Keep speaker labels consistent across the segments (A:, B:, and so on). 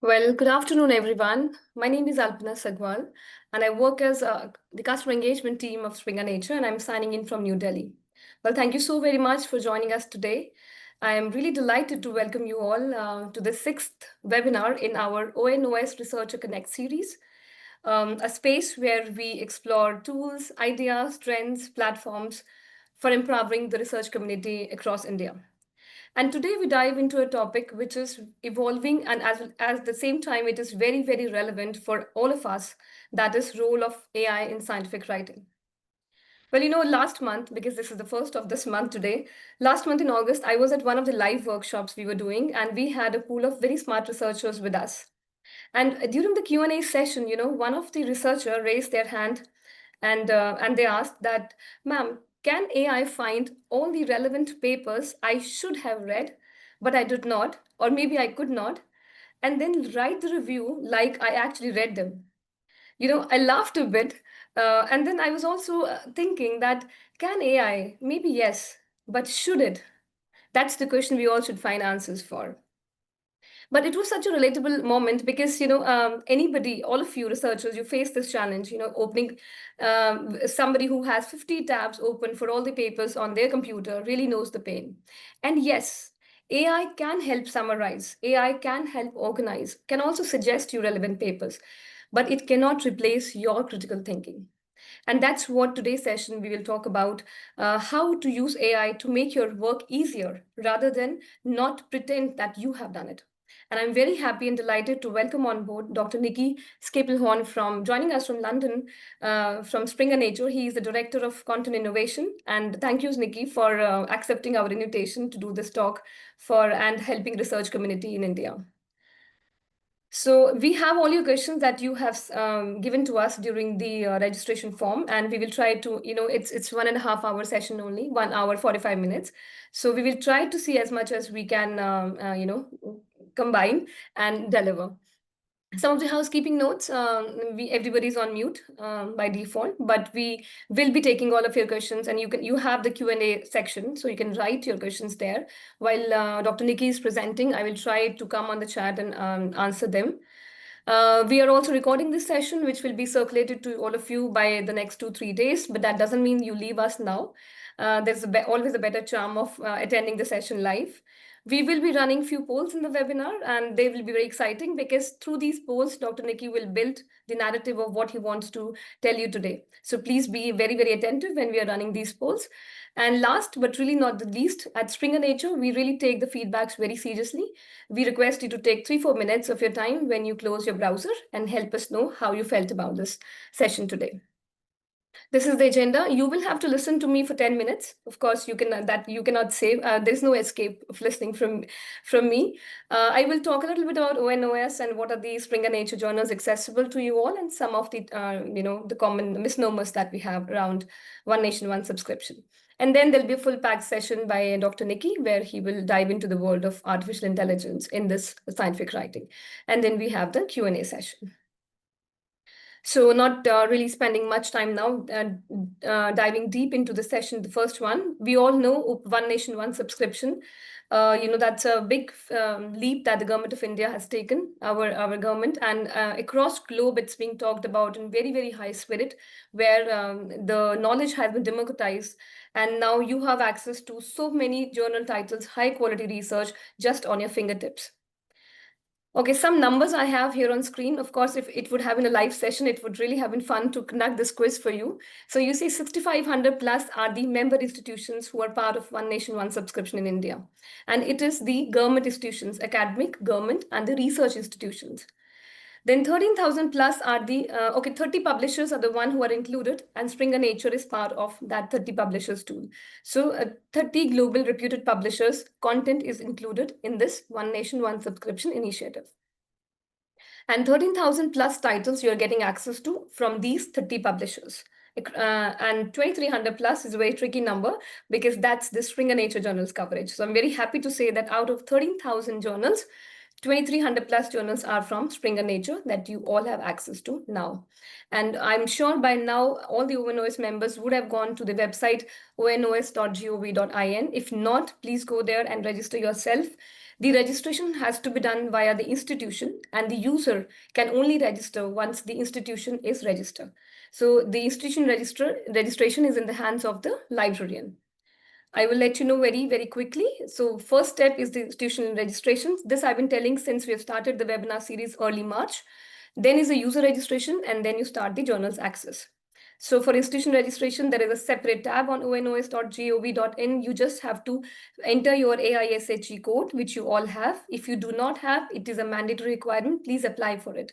A: Well, good afternoon, everyone. My name is Alpana Sagwal, and I work as the customer engagement team of Springer Nature, and I'm signing in from New Delhi. Well, thank you so very much for joining us today. I am really delighted to welcome you all to the sixth webinar in our ONOS Researcher Connect series, a space where we explore tools, ideas, trends, platforms for empowering the research community across India. And today we dive into a topic which is evolving and as the same time it is very, very relevant for all of us, that is role of AI in scientific writing. Well, last month, because this is the first of this month today, last month in August, I was at one of the live workshops we were doing, and we had a pool of very smart researchers with us. And during the Q&A session, one of the researcher raised their hand and they asked that, ma'am, can AI find all the relevant papers I should have read, but I did not, or maybe I could not, and then write the review like I actually read them? I laughed a bit, and then I was also thinking that can AI? Maybe yes, but should it? That's the question we all should find answers for. But it was such a relatable moment because anybody, all of you researchers, you face this challenge, opening somebody who has 50 tabs open for all the papers on their computer really knows the pain. And yes, AI can help summarize, AI can help organize, can also suggest you relevant papers, but it cannot replace your critical thinking. And that's what today's session we will talk about, how to use AI to make your work easier rather than not pretend that you have done it. And I'm very happy and delighted to welcome on board Dr. Niki Scaplehorn from joining us from London, from Springer Nature. He is the Director of Content Innovation. And thank you, Niki, for accepting our invitation to do this talk for and helping research community in India. So we have all your questions that you have given to us during the registration form, and we will try to, it's 1.5 hour session only, 1 hour, 45 minutes. So we will try to see as much as we can, combine and deliver. Some of the housekeeping notes, everybody's on mute by default, but we will be taking all of your questions, and you have the Q&A section, so you can write your questions there. While Dr. Niki is presenting, I will try to come on the chat and answer them. We are also recording this session, which will be circulated to all of you by the next 2-3 days, but that doesn't mean you leave us now. There's always a better charm of attending the session live. We will be running few polls in the webinar, and they will be very exciting because through these polls, Dr. Niki will build the narrative of what he wants to tell you today. So please be very, very attentive when we are running these polls. And last but really not the least, at Springer Nature, we really take the feedbacks very seriously. We request you to take 3-4 minutes of your time when you close your browser and help us know how you felt about this session today. This is the agenda. You will have to listen to me for 10 minutes. Of course, you cannot save. There's no escape of listening from me. I will talk a little bit about ONOS and what are the Springer Nature journals accessible to you all, and some of the the common misnomers that we have around One Nation, One Subscription. And then there'll be a full packed session by Dr. Niki, where he will dive into the world of artificial intelligence in this scientific writing. And then we have the Q&A session. So not really spending much time now diving deep into the session, the first one. We all know One Nation, One Subscription. That's a big leap that the government of India has taken, our government, and across globe it's being talked about in very, very high spirit, where the knowledge has been democratized, and now you have access to so many journal titles, high quality research just on your fingertips. Okay, some numbers I have here on screen. Of course, if it would have been a live session, it would really have been fun to conduct this quiz for you. So you see 6,500 plus are the member institutions who are part of One Nation, One Subscription in India. And it is the government institutions, academic, government, and the research institutions. Then 13,000 plus are the, 30 publishers are the one who are included, and Springer Nature is part of that 30 publishers too. So 30 global reputed publishers, content is included in this One Nation, One Subscription initiative. And 13,000 plus titles you're getting access to from these 30 publishers. And 2,300 plus is a very tricky number because that's the Springer Nature journals coverage. So I'm very happy to say that out of 13,000 journals, 2,300 plus journals are from Springer Nature that you all have access to now. And I'm sure by now all the ONOS members would have gone to the website onos.gov.in. If not, please go there and register yourself. The registration has to be done via the institution, and the user can only register once the institution is registered. So the institution registration is in the hands of the librarian. I will let you know very, very quickly. So first step is the institutional registration. This I've been telling since we have started the webinar series early March. Then is the user registration, and then you start the journal's access. So for institution registration, there is a separate tab on onos.gov.in. You just have to enter your AISHE code, which you all have. If you do not have, it is a mandatory requirement. Please apply for it.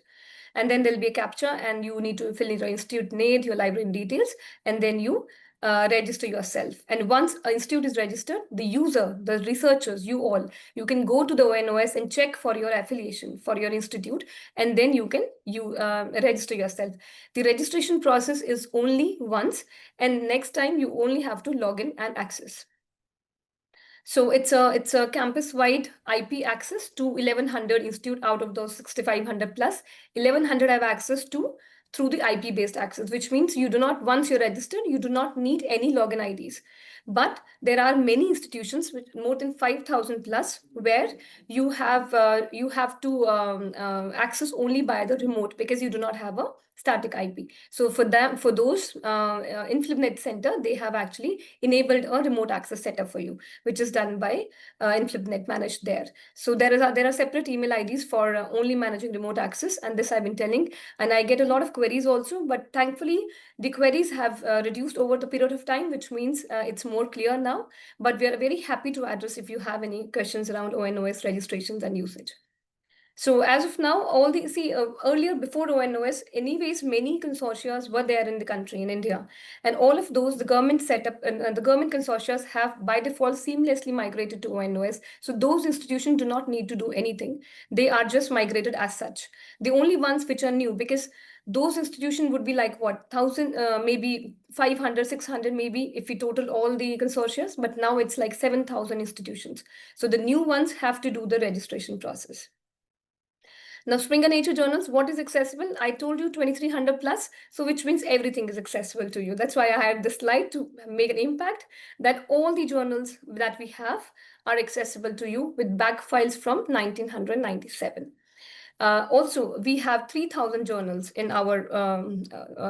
A: And then there'll be a captcha, and you need to fill in your institute name, your library details, and then you register yourself. And once an institute is registered, the user, the researchers, you all, you can go to the ONOS and check for your affiliation for your institute, and then you can register yourself. The registration process is only once, and next time you only have to log in and access. So it's a campus-wide IP access to 1100 institute out of those 6500 plus. 1100 have access to through the IP-based access, which means you do not, once you're registered, you do not need any login IDs. But there are many institutions with more than 5,000 plus where you have to access only by the remote because you do not have a static IP. So for them, for those in FlipNet Center, they have actually enabled a remote access setup for you, which is done by InflipNet managed there. So there are separate email IDs for only managing remote access, and this I've been telling. And I get a lot of queries also, but thankfully the queries have reduced over the period of time, which means it's more clear now. But we are very happy to address if you have any questions around ONOS registrations and usage. So as of now, all the earlier before ONOS, anyways, many consortia were there in the country in India, and all of those the government set up and the government consortia have by default seamlessly migrated to ONOS. So those institutions do not need to do anything; they are just migrated as such. The only ones which are new, because those institutions would be like what 1,000, maybe 500, 600, maybe if we total all the consortia. But now it's like 7,000 institutions. So the new ones have to do the registration process. Now, Springer Nature journals, what is accessible? I told you 2,300 plus, so which means everything is accessible to you. That's why I had this slide to make an impact that all the journals that we have are accessible to you with back files from 1997. Also, we have 3,000 journals in our,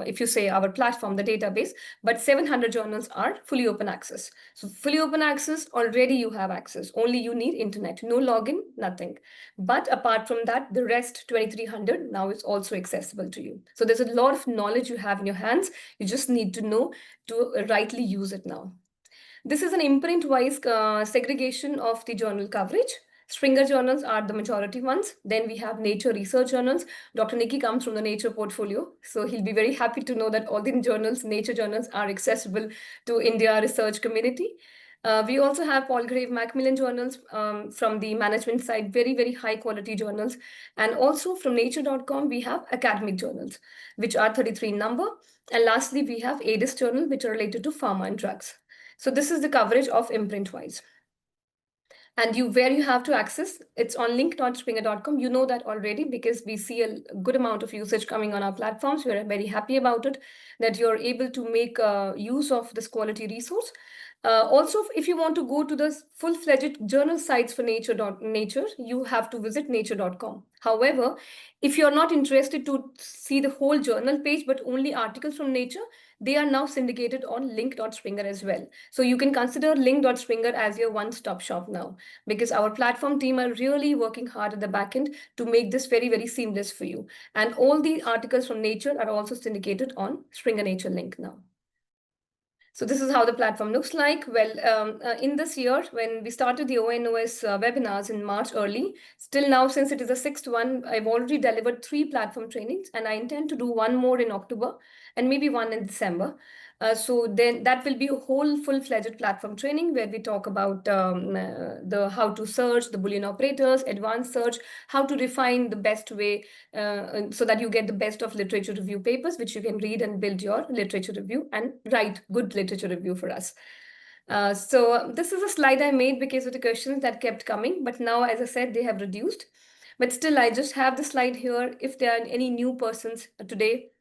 A: if you say our platform, the database, but 700 journals are fully open access. So fully open access, already you have access. Only you need internet, no login, nothing. But apart from that, the rest 2,300 now is also accessible to you. So there's a lot of knowledge you have in your hands. You just need to know to rightly use it now. This is an imprint-wise segregation of the journal coverage. Springer journals are the majority ones. Then we have Nature research journals. Dr. Niki comes from the Nature portfolio, so he'll be very happy to know that all the journals, Nature journals, are accessible to India research community. We also have Palgrave Macmillan journals from the management side, very, very high quality journals. And also from nature.com, we have academic journals, which are 33 in number. And lastly, we have ADIS journal, which are related to pharma and drugs. So this is the coverage of imprint-wise. And where you have to access, it's on link.springer.com. You know that already because we see a good amount of usage coming on our platforms. We're very happy about it, that you're able to make use of this quality resource. Also, if you want to go to the full-fledged journal sites for Nature, you have to visit nature.com. However, if you're not interested to see the whole journal page, but only articles from Nature, they are now syndicated on link.springer as well. So you can consider link.springer as your one-stop shop now, because our platform team are really working hard at the back end to make this very, very seamless for you. And all the articles from Nature are also syndicated on Springer Nature link now. So this is how the platform looks like. Well, in this year, when we started the ONOS webinars in March early, still now, since it is the sixth one, I've already delivered 3 platform trainings, and I intend to do one more in October and maybe one in December. So then that will be a whole full-fledged platform training where we talk about the how to search, the Boolean operators, advanced search, how to refine the best way so that you get the best of literature review papers, which you can read and build your literature review and write good literature review for us. So this is a slide I made because of the questions that kept coming, but now, as I said, they have reduced. But still, I just have the slide here. If there are any new persons today,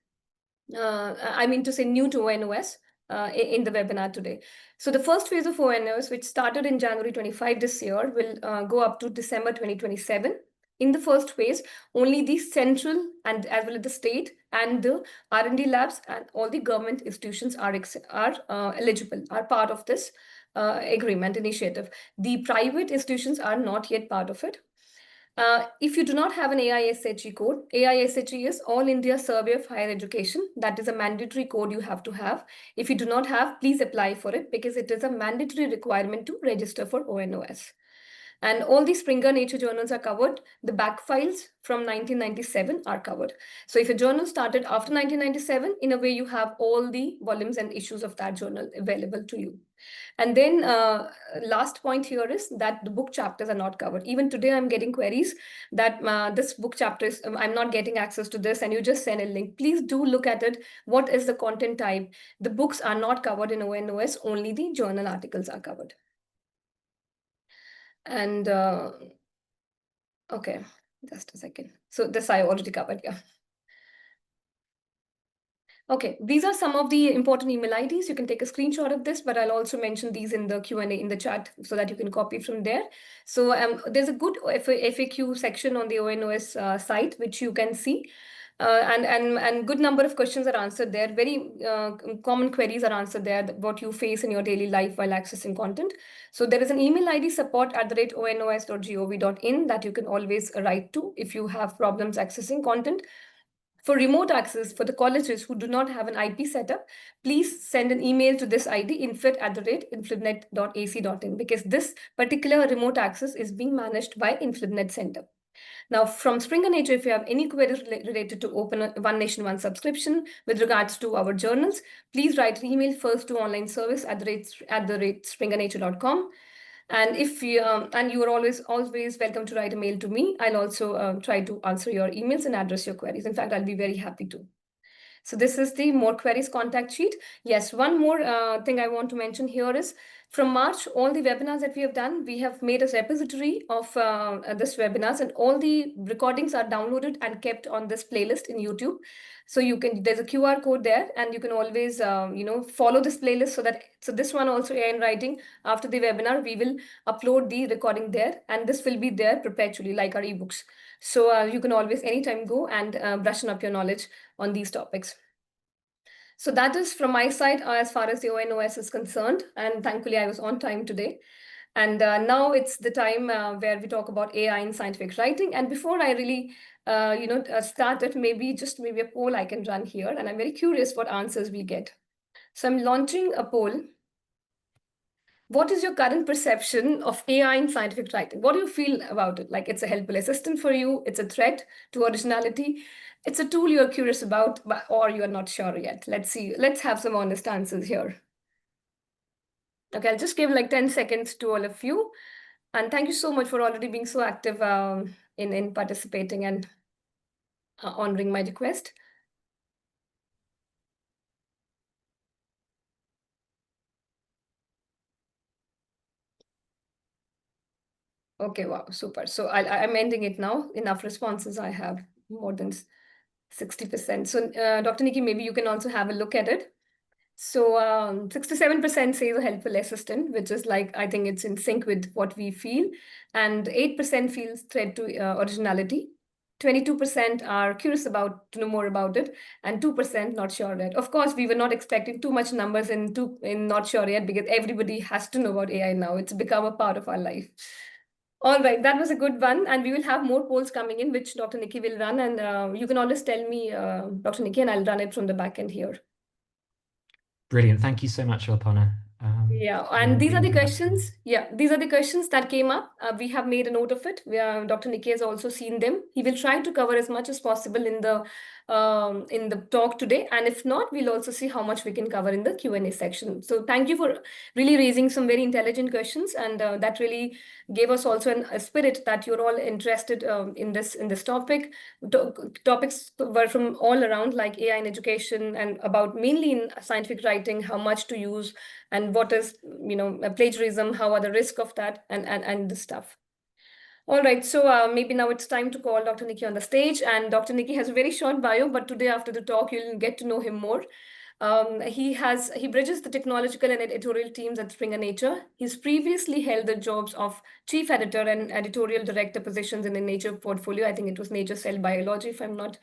A: I mean to say new to ONOS, in the webinar today. So the first phase of ONOS, which started in January 25 this year, will go up to December 2027. In the first phase, only the central and as well as the state and the R&D labs and all the government institutions are eligible, are part of this agreement initiative. The private institutions are not yet part of it. If you do not have an AISHE code, AISHE is All India Survey of Higher Education. That is a mandatory code you have to have. If you do not have, please apply for it because it is a mandatory requirement to register for ONOS. And all the Springer Nature journals are covered. The back files from 1997 are covered. So if a journal started after 1997, in a way you have all the volumes and issues of that journal available to you. And then last point here is that the book chapters are not covered. Even today, I'm getting queries that this book chapter is, I'm not getting access to this, and you just send a link. Please do look at it. What is the content type? The books are not covered in ONOS, only the journal articles are covered. And okay, just a second. So this I already covered, yeah. Okay, these are some of the important email IDs. You can take a screenshot of this, but I'll also mention these in the Q&A in the chat so that you can copy from there. So there's a good FAQ section on the ONOS site, which you can see. And good number of questions are answered there. Very common queries are answered there, what you face in your daily life while accessing content. So there is an email ID support@onos.gov.in that you can always write to if you have problems accessing content. For remote access, for the colleges who do not have an IP setup, please send an email to this ID, inflit@inflibnet.ac.in, because this particular remote access is being managed by Inflibnet Center. Now, from Springer Nature, if you have any queries related to Open One Nation, One subscription with regards to our journals, please write an email first to onlineservice@springernature.com. And if you and you are always welcome to write a mail to me. I'll also try to answer your emails and address your queries. In fact, I'll be very happy to. So this is the more queries contact sheet. Yes, one more thing I want to mention here is from March, all the webinars that we have done, we have made a repository of this webinars, and all the recordings are downloaded and kept on this playlist in YouTube. So you can, there's a QR code there, and you can always, follow this playlist so this one also AI in writing. After the webinar, we will upload the recording there, and this will be there perpetually like our ebooks. So you can always anytime go and brush up your knowledge on these topics. So that is from my side as far as the ONOS is concerned. And thankfully, I was on time today. And now it's the time where we talk about AI in scientific writing. And before I really, start it, maybe a poll I can run here. And I'm very curious what answers we get. So I'm launching a poll. What is your current perception of AI in scientific writing? What do you feel about it? Like it's a helpful assistant for you? It's a threat to originality? It's a tool you're curious about, or you're not sure yet? Let's see. Let's have some honest answers here. Okay, I'll just give like 10 seconds to all of you. And thank you so much for already being so active in participating and honoring my request. Okay, wow, super. So I'm ending it now. Enough responses I have, more than 60%. So Dr. Niki, maybe you can also have a look at it. So 67% says a helpful assistant, which is like, I think it's in sync with what we feel. And 8% feels threat to originality. 22% are curious to know more about it, and 2% not sure yet. Of course, we were not expecting too much numbers in not sure yet, because everybody has to know about AI now. It's become a part of our life. All right, that was a good one. And we will have more polls coming in, which Dr. Niki will run. And you can always tell me, Dr. Niki, and I'll run it from the back end here.
B: Brilliant. Thank you so much, Alpana.
A: Yeah, and these are the questions. Yeah, these are the questions that came up. We have made a note of it. Dr. Niki has also seen them. He will try to cover as much as possible in the talk today. And if not, we'll also see how much we can cover in the Q&A section. So thank you for really raising some very intelligent questions. And that really gave us also a spirit that you're all interested in this topic. Topics were from all around, like AI in education, and about mainly in scientific writing, how much to use, and what is, plagiarism, how are the risk of that, and the stuff. All right, so maybe now it's time to call Dr. Niki on the stage. And Dr. Niki has a very short bio, but today after the talk, you'll get to know him more. He bridges the technological and editorial teams at Springer Nature. He's previously held the jobs of chief editor and editorial director positions in the Nature portfolio. I think it was Nature Cell Biology, if I'm not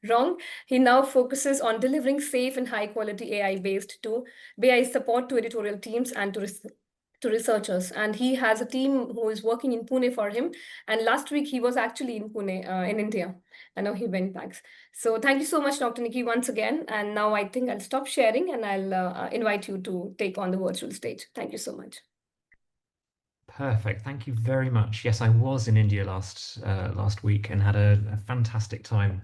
A: wrong. He now focuses on delivering safe and high quality AI support to editorial teams and to researchers. And he has a team who is working in Pune for him. And last week he was actually in Pune, in India. And now he went back. So thank you so much, Dr. Niki, once again. And now I think I'll stop sharing and I'll invite you to take on the virtual stage. Thank you so much.
B: Perfect. Thank you very much. Yes, I was in India last week and had a fantastic time.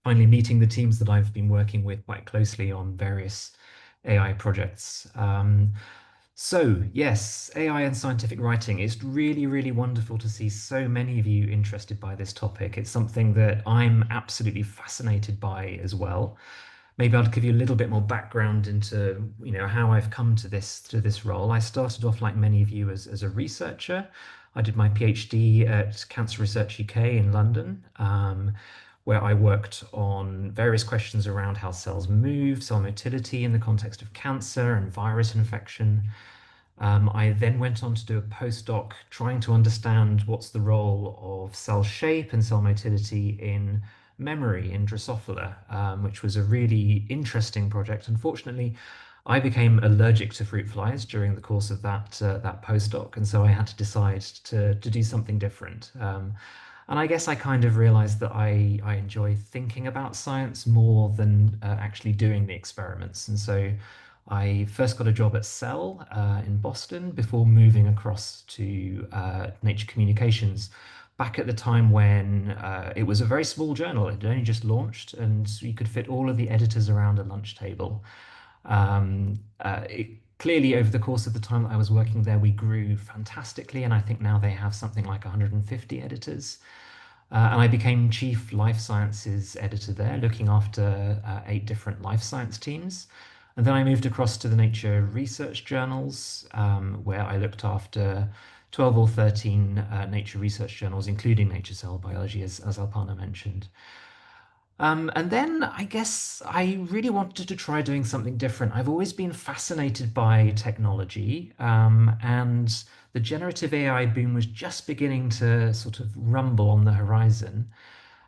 B: Finally meeting the teams that I've been working with quite closely on various AI projects. So yes, AI and scientific writing. It's really, really wonderful to see so many of you interested by this topic. It's something that I'm absolutely fascinated by as well. Maybe I'll give you a little bit more background into, how I've come to this role. I started off like many of you as a researcher. I did my PhD at Cancer Research UK in London, where I worked on various questions around how cells move, cell motility in the context of cancer and virus infection. I then went on to do a postdoc trying to understand what's the role of cell shape and cell motility in memory in Drosophila, which was a really interesting project. Unfortunately, I became allergic to fruit flies during the course of that postdoc, and so I had to decide to do something different. And I guess I kind of realized that I enjoy thinking about science more than actually doing the experiments. And so I first got a job at Cell in Boston before moving across to Nature Communications back at the time when it was a very small journal. It had only just launched, and you could fit all of the editors around a lunch table. Clearly, over the course of the time that I was working there, we grew fantastically, and I think now they have something like 150 editors. And I became chief life sciences editor there, looking after 8 different life science teams. And then I moved across to the Nature research journals, where I looked after 12 or 13 Nature research journals, including Nature Cell Biology, as Alpana mentioned. And then I guess I really wanted to try doing something different. I've always been fascinated by technology, and the generative AI boom was just beginning to sort of rumble on the horizon.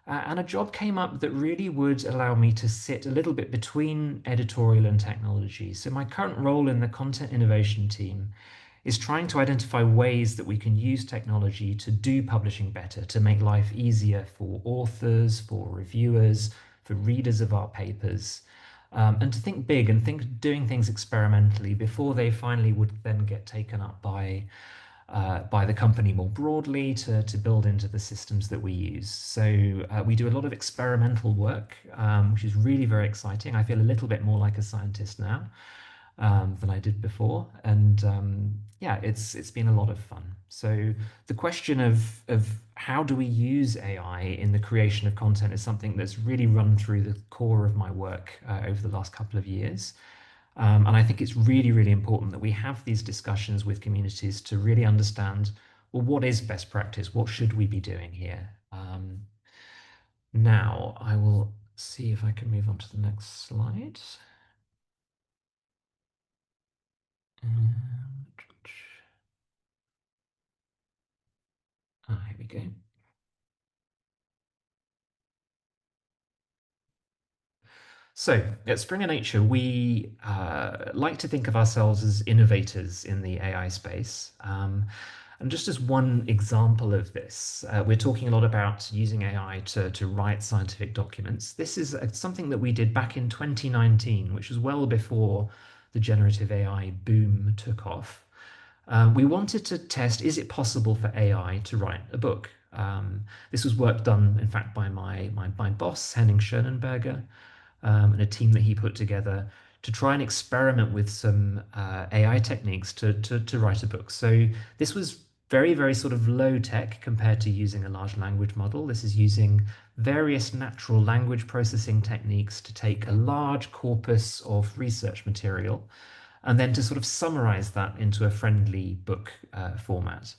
B: And a job came up that really would allow me to sit a little bit between editorial and technology. So my current role in the content innovation team is trying to identify ways that we can use technology to do publishing better, to make life easier for authors, for reviewers, for readers of our papers, and to think big and think doing things experimentally before they finally would then get taken up by the company more broadly to build into the systems that we use. So we do a lot of experimental work, which is really very exciting. I feel a little bit more like a scientist now than I did before. And yeah, it's been a lot of fun. So the question of how do we use AI in the creation of content is something that's really run through the core of my work over the last couple of years. And I think it's really, really important that we have these discussions with communities to really understand, well, what is best practice? What should we be doing here? Now, I will see if I can move on to the next slide. Um, here we go. So at Springer Nature, we like to think of ourselves as innovators in the AI space. And just as one example of this, we're talking a lot about using AI to write scientific documents. This is something that we did back in 2019, which was well before the generative AI boom took off. We wanted to test, is it possible for AI to write a book? This was work done, in fact, by my boss, Henning Schönenberger, and a team that he put together to try and experiment with some AI techniques to write a book. So this was very, very sort of low tech compared to using a large language model. This is using various natural language processing techniques to take a large corpus of research material and then to sort of summarize that into a friendly book format.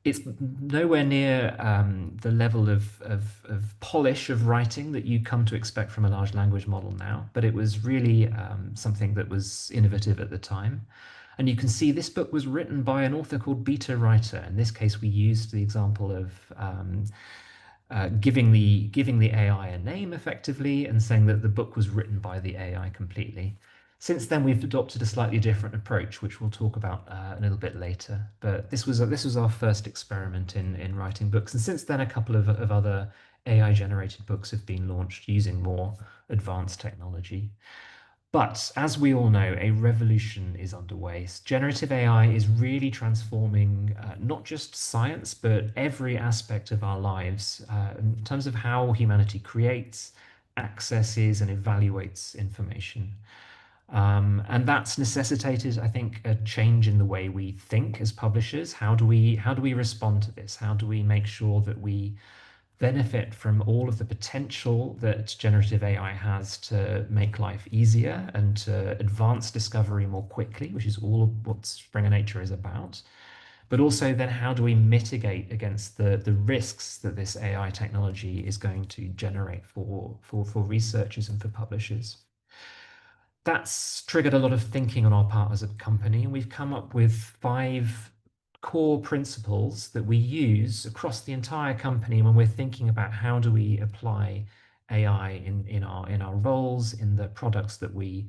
B: it's nowhere near the level of polish of writing that you come to expect from a large language model now, but it was really something that was innovative at the time. And you can see this book was written by an author called Beta Writer. In this case, we used the example of giving the AI a name effectively and saying that the book was written by the AI completely. Since then, we've adopted a slightly different approach, which we'll talk about a little bit later. But this was our first experiment in writing books, and since then, a couple of other AI generated books have been launched using more advanced technology. But as we all know, a revolution is underway. Generative AI is really transforming not just science, but every aspect of our lives in terms of how humanity creates, accesses, and evaluates information. And that's necessitated, I think, a change in the way we think as publishers. How do we respond to this? How do we make sure that we benefit from all of the potential that generative AI has to make life easier and to advance discovery more quickly, which is all of what Springer Nature is about. But also then how do we mitigate against the risks that this AI technology is going to generate for researchers and for publishers? That's triggered a lot of thinking on our part as a company, and we've come up with 5 core principles that we use across the entire company when we're thinking about how do we apply AI in our roles, in the products that we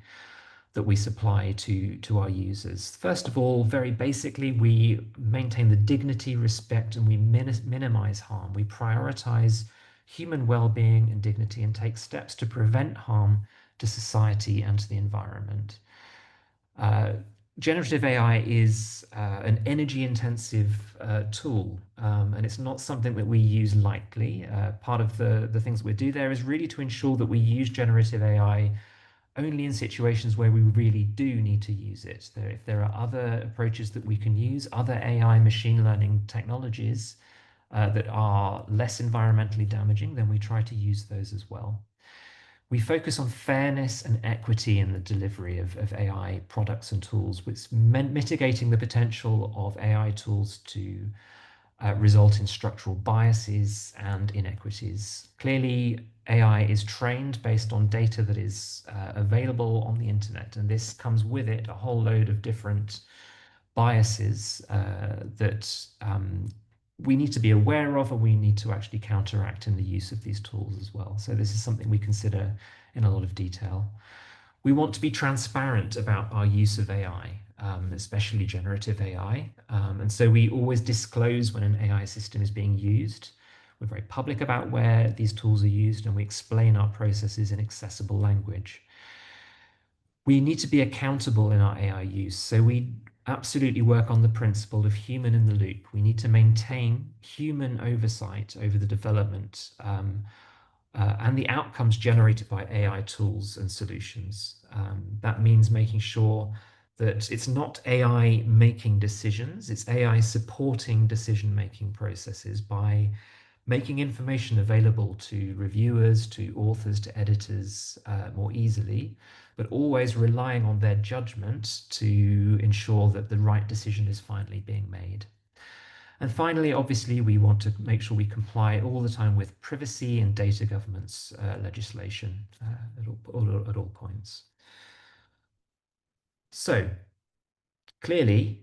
B: supply to our users. First of all, very basically, we maintain the dignity, respect, and we minimize harm. We prioritize human well-being and dignity and take steps to prevent harm to society and to the environment. Uh, Generative AI is an energy-intensive tool, and it's not something that we use lightly. Part of the things that we do there is really to ensure that we use generative AI only in situations where we really do need to use it. If there are other approaches that we can use, other AI machine learning technologies that are less environmentally damaging, then we try to use those as well. We focus on fairness and equity in the delivery of AI products and tools, which mitigating the potential of AI tools to result in structural biases and inequities. Clearly, AI is trained based on data that is available on the internet, and this comes with it a whole load of different biases that we need to be aware of, and we need to actually counteract in the use of these tools as well. So this is something we consider in a lot of detail. We want to be transparent about our use of AI, especially generative AI. And so we always disclose when an AI system is being used. We're very public about where these tools are used, and we explain our processes in accessible language. We need to be accountable in our AI use. So we absolutely work on the principle of human in the loop. We need to maintain human oversight over the development and the outcomes generated by AI tools and solutions. That means making sure that it's not AI making decisions, it's AI supporting decision-making processes by making information available to reviewers, to authors, to editors more easily, but always relying on their judgment to ensure that the right decision is finally being made. And finally, obviously, we want to make sure we comply all the time with privacy and data governance legislation at all points. So clearly,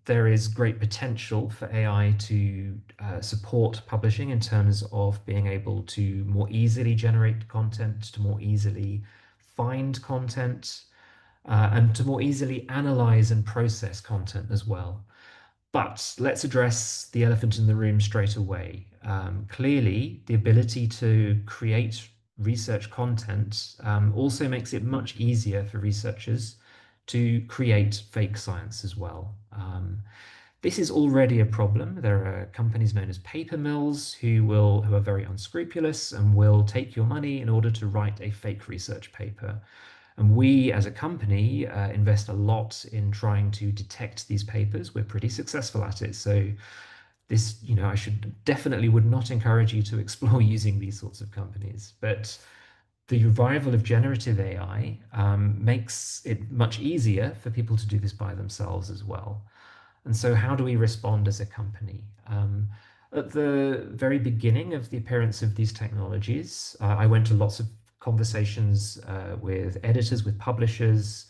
B: there is great potential for AI to support publishing in terms of being able to more easily generate content, to more easily find content, and to more easily analyze and process content as well. But let's address the elephant in the room straight away. Clearly, the ability to create research content also makes it much easier for researchers to create fake science as well. This is already a problem. There are companies known as paper mills who are very unscrupulous and will take your money in order to write a fake research paper. And we, as a company, invest a lot in trying to detect these papers. We're pretty successful at it. So this, I would not encourage you to explore using these sorts of companies. But the arrival of generative AI makes it much easier for people to do this by themselves as well. And so, how do we respond as a company? At the very beginning of the appearance of these technologies, I went to lots of conversations with editors, with publishers,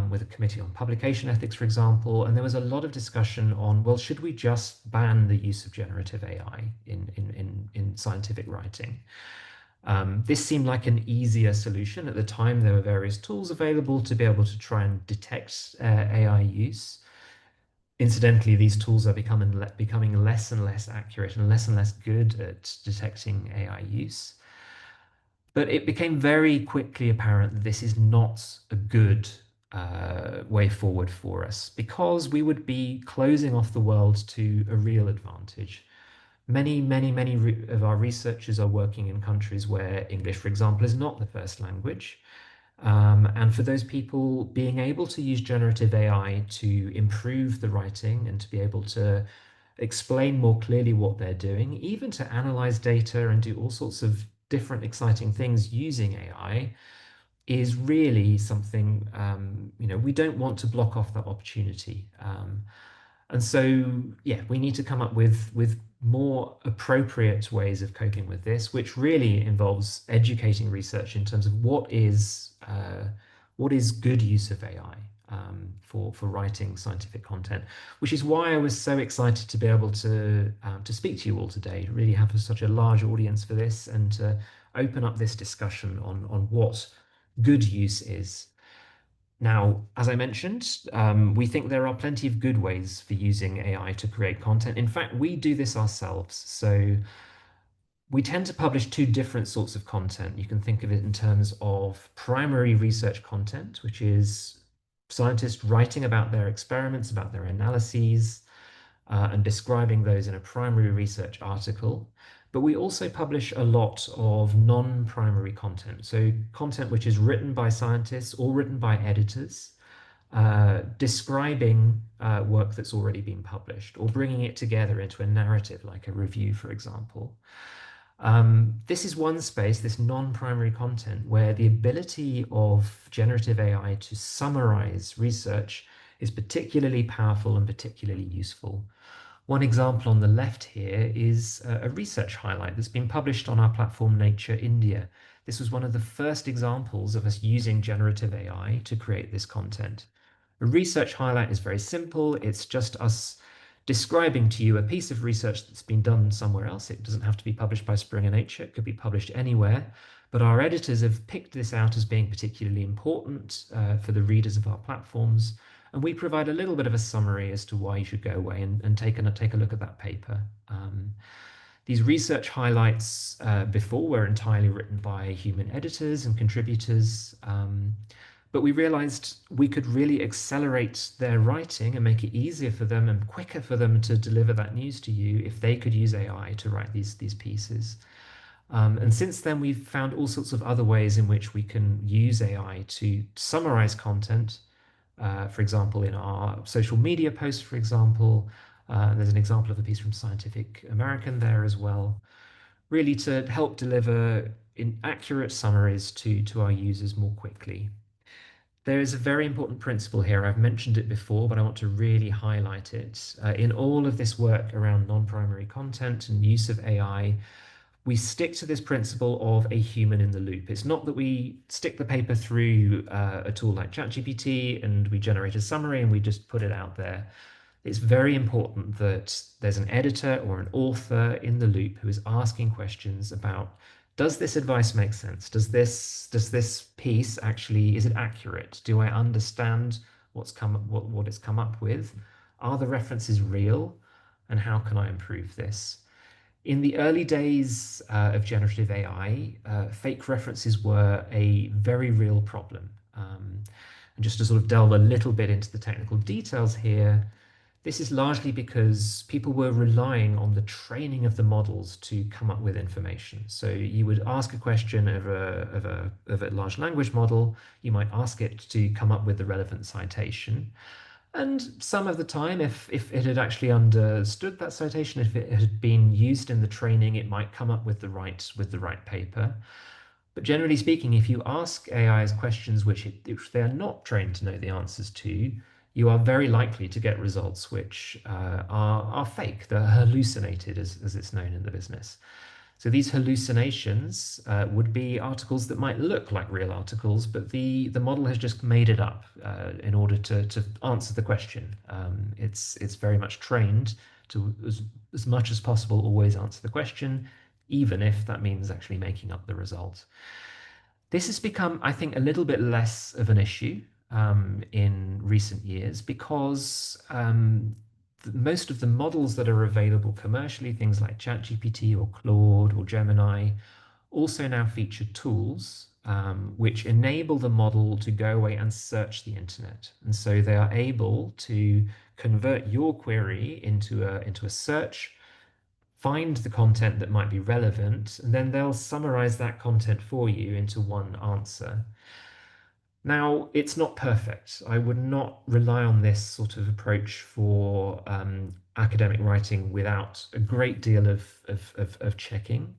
B: with a committee on publication ethics, for example, and there was a lot of discussion on, well, should we just ban the use of generative AI in scientific writing? This seemed like an easier solution. At the time, there were various tools available to be able to try and detect AI use. Incidentally, these tools are becoming less and less accurate and less good at detecting AI use. But it became very quickly apparent that this is not a good way forward for us because we would be closing off the world to a real advantage. Many of our researchers are working in countries where English, for example, is not the first language. And for those people, being able to use generative AI to improve the writing and to be able to explain more clearly what they're doing, even to analyze data and do all sorts of different exciting things using AI, is really something, we don't want to block off that opportunity. And so, yeah, we need to come up with more appropriate ways of coping with this, which really involves educating research in terms of what is good use of AI for writing scientific content, which is why I was so excited to be able to speak to you all today, to really have such a large audience for this and to open up this discussion on what good use is. Now, as I mentioned, we think there are plenty of good ways for using AI to create content. In fact, we do this ourselves. So we tend to publish two different sorts of content. You can think of it in terms of primary research content, which is scientists writing about their experiments, about their analyses, and describing those in a primary research article. But we also publish a lot of non-primary content. So content which is written by scientists or written by editors, describing work that's already been published or bringing it together into a narrative like a review, for example. This is one space, this non-primary content, where the ability of generative AI to summarize research is particularly powerful and particularly useful. One example on the left here is a research highlight that's been published on our platform Nature India. This was one of the first examples of us using generative AI to create this content. A research highlight is very simple. It's just us describing to you a piece of research that's been done somewhere else. It doesn't have to be published by Springer Nature. It could be published anywhere. But our editors have picked this out as being particularly important for the readers of our platforms. And we provide a little bit of a summary as to why you should go away and take a look at that paper. These research highlights before were entirely written by human editors and contributors. But we realized we could really accelerate their writing and make it easier for them and quicker for them to deliver that news to you if they could use AI to write these pieces. And since then, we've found all sorts of other ways in which we can use AI to summarize content. For example, in our social media posts, for example, there's an example of a piece from Scientific American there as well, really to help deliver accurate summaries to our users more quickly. There is a very important principle here. I've mentioned it before, but I want to really highlight it. In all of this work around non-primary content and use of AI, we stick to this principle of a human in the loop. It's not that we stick the paper through a tool like ChatGPT and we generate a summary and we just put it out there. It's very important that there's an editor or an author in the loop who is asking questions about, does this advice make sense? Does this piece actually, is it accurate? Do I understand what it's come up with? Are the references real? And how can I improve this? In the early days of generative AI, fake references were a very real problem. And just to sort of delve a little bit into the technical details here, this is largely because people were relying on the training of the models to come up with information. So you would ask a question of a large language model, you might ask it to come up with the relevant citation. And some of the time, if it had actually understood that citation, if it had been used in the training, it might come up with the right paper. But generally speaking, if you ask AIs questions which they are not trained to know the answers to, you are very likely to get results which are fake. They're hallucinated, as it's known in the business. So these hallucinations would be articles that might look like real articles, but the model has just made it up in order to answer the question. It's very much trained to, as much as possible, always answer the question, even if that means actually making up the result. This has become, I think, a little bit less of an issue in recent years because most of the models that are available commercially, things like ChatGPT or Claude or Gemini, also now feature tools which enable the model to go away and search the internet. And so they are able to convert your query into a search, find the content that might be relevant, and then they'll summarize that content for you into one answer. Now, it's not perfect. I would not rely on this sort of approach for academic writing without a great deal of checking.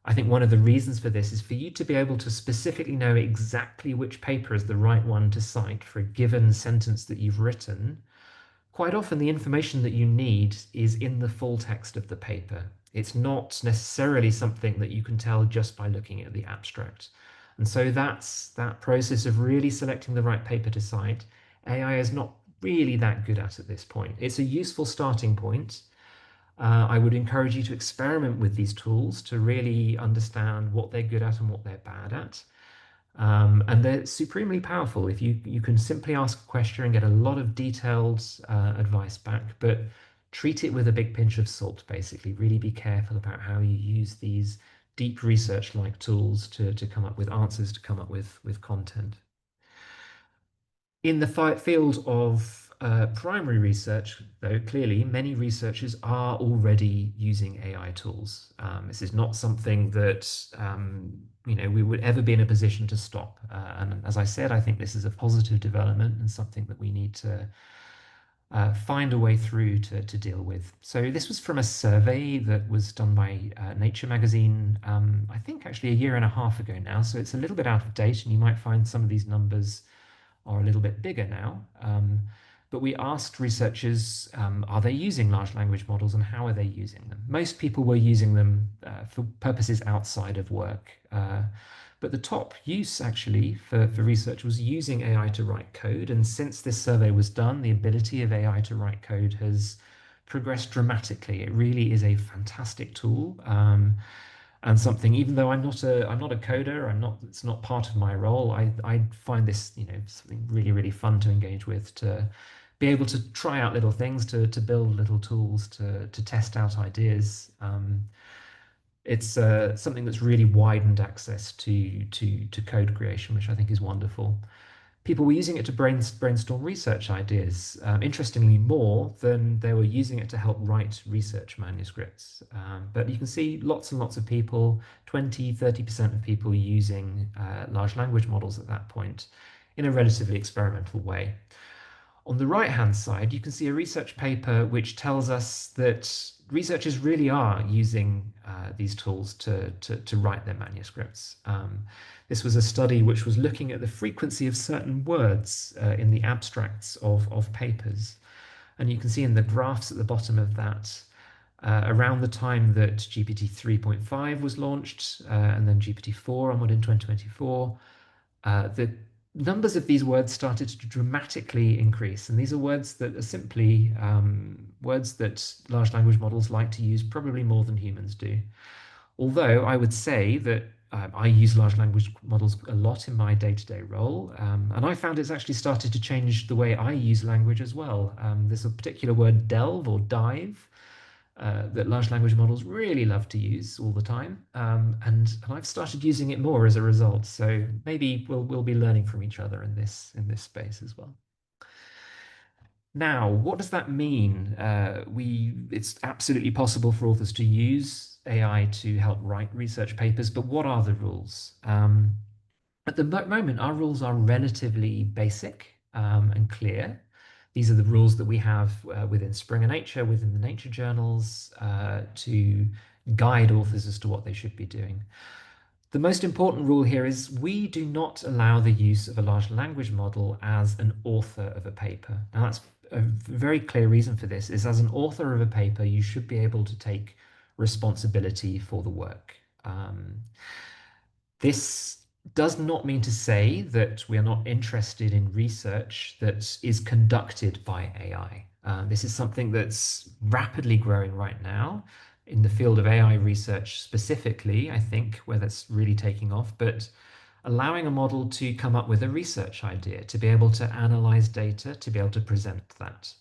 B: I think one of the reasons for this is for you to be able to specifically know exactly which paper is the right one to cite for a given sentence that you've written. Quite often, the information that you need is in the full text of the paper. It's not necessarily something that you can tell just by looking at the abstract. And so that process of really selecting the right paper to cite, AI is not really that good at this point. It's a useful starting point. I would encourage you to experiment with these tools to really understand what they're good at and what they're bad at. And they're supremely powerful. If you can simply ask a question and get a lot of detailed advice back, but treat it with a big pinch of salt, basically. Really be careful about how you use these deep research-like tools to come up with answers, to come up with content. In the field of primary research, though, clearly many researchers are already using AI tools. This is not something that we would ever be in a position to stop. And as I said, I think this is a positive development and something that we need to find a way through to deal with. So this was from a survey that was done by Nature magazine, I think actually a year and a half ago now. So it's a little bit out of date, and you might find some of these numbers are a little bit bigger now. But we asked researchers, are they using large language models and how are they using them? Most people were using them for purposes outside of work. But the top use actually for research was using AI to write code. And since this survey was done, the ability of AI to write code has progressed dramatically. It really is a fantastic tool. And something, even though I'm not a coder, it's not part of my role. I find this, something really, really fun to engage with, to be able to try out little things, to build little tools, to test out ideas. It's something that's really widened access to code creation, which I think is wonderful. People were using it to brainstorm research ideas, interestingly, more than they were using it to help write research manuscripts. But you can see lots and lots of people, 20, 30% of people using large language models at that point in a relatively experimental way. On the right-hand side, you can see a research paper which tells us that researchers really are using these tools to write their manuscripts. This was a study which was looking at the frequency of certain words in the abstracts of papers. And you can see in the graphs at the bottom of that, around the time that GPT 3.5 was launched, and then GPT 4 onward in 2024, the numbers of these words started to dramatically increase. And these are words that are simply words that large language models like to use probably more than humans do. Although I would say that I use large language models a lot in my day-to-day role, and I found it's actually started to change the way I use language as well. There's a particular word, delve or dive, that large language models really love to use all the time, and I've started using it more as a result. So maybe we'll be learning from each other in this space as well. Now, what does that mean? It's absolutely possible for authors to use AI to help write research papers, but what are the rules? At the moment, our rules are relatively basic and clear. These are the rules that we have within Springer Nature, within the nature journals, to guide authors as to what they should be doing. The most important rule here is we do not allow the use of a large language model as an author of a paper. Now, that's a very clear reason for this, is as an author of a paper, you should be able to take responsibility for the work. This does not mean to say that we are not interested in research that is conducted by AI. This is something that's rapidly growing right now in the field of AI research specifically, I think, where that's really taking off. But allowing a model to come up with a research idea, to be able to analyze data, to be able to present that.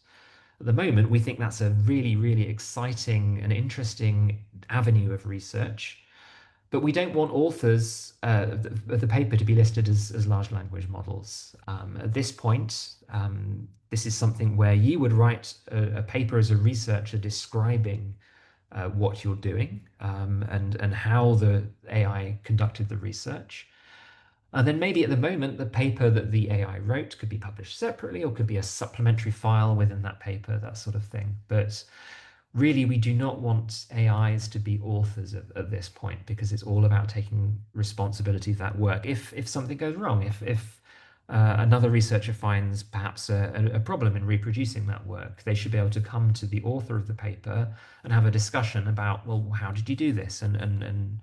B: At the moment, we think that's a really, really exciting and interesting avenue of research. But we don't want authors of the paper to be listed as large language models. At this point, this is something where you would write a paper as a researcher describing what you're doing and how the AI conducted the research. And then maybe at the moment, the paper that the AI wrote could be published separately or could be a supplementary file within that paper, that sort of thing. But really, we do not want AIs to be authors at this point because it's all about taking responsibility for that work. If something goes wrong, if another researcher finds perhaps a problem in reproducing that work, they should be able to come to the author of the paper and have a discussion about, well, how did you do this? And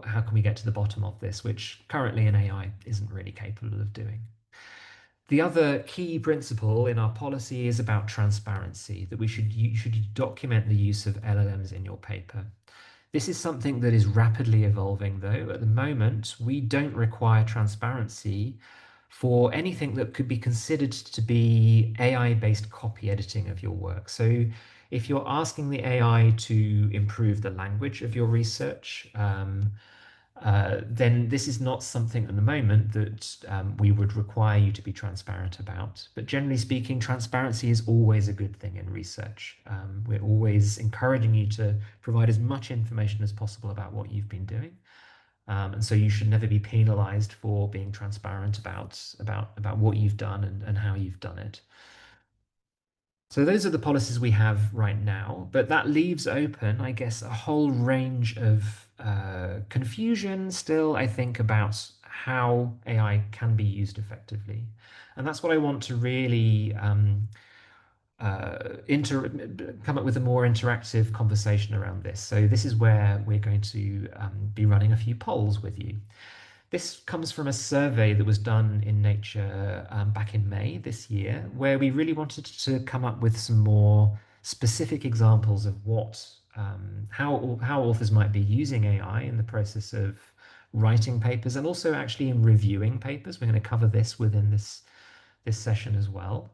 B: how can we get to the bottom of this, which currently an AI isn't really capable of doing. The other key principle in our policy is about transparency, that you should document the use of LLMs in your paper. This is something that is rapidly evolving, though. At the moment, we don't require transparency for anything that could be considered to be AI-based copy editing of your work. So if you're asking the AI to improve the language of your research, then this is not something at the moment that we would require you to be transparent about. But generally speaking, transparency is always a good thing in research. We're always encouraging you to provide as much information as possible about what you've been doing. And so you should never be penalized for being transparent about what you've done and how you've done it. So those are the policies we have right now, but that leaves open, I guess, a whole range of confusion still, I think, about how AI can be used effectively. And that's what I want to really come up with a more interactive conversation around this. So this is where we're going to be running a few polls with you. This comes from a survey that was done in Nature back in May this year, where we really wanted to come up with some more specific examples of how authors might be using AI in the process of writing papers and also actually in reviewing papers. We're going to cover this within this session as well.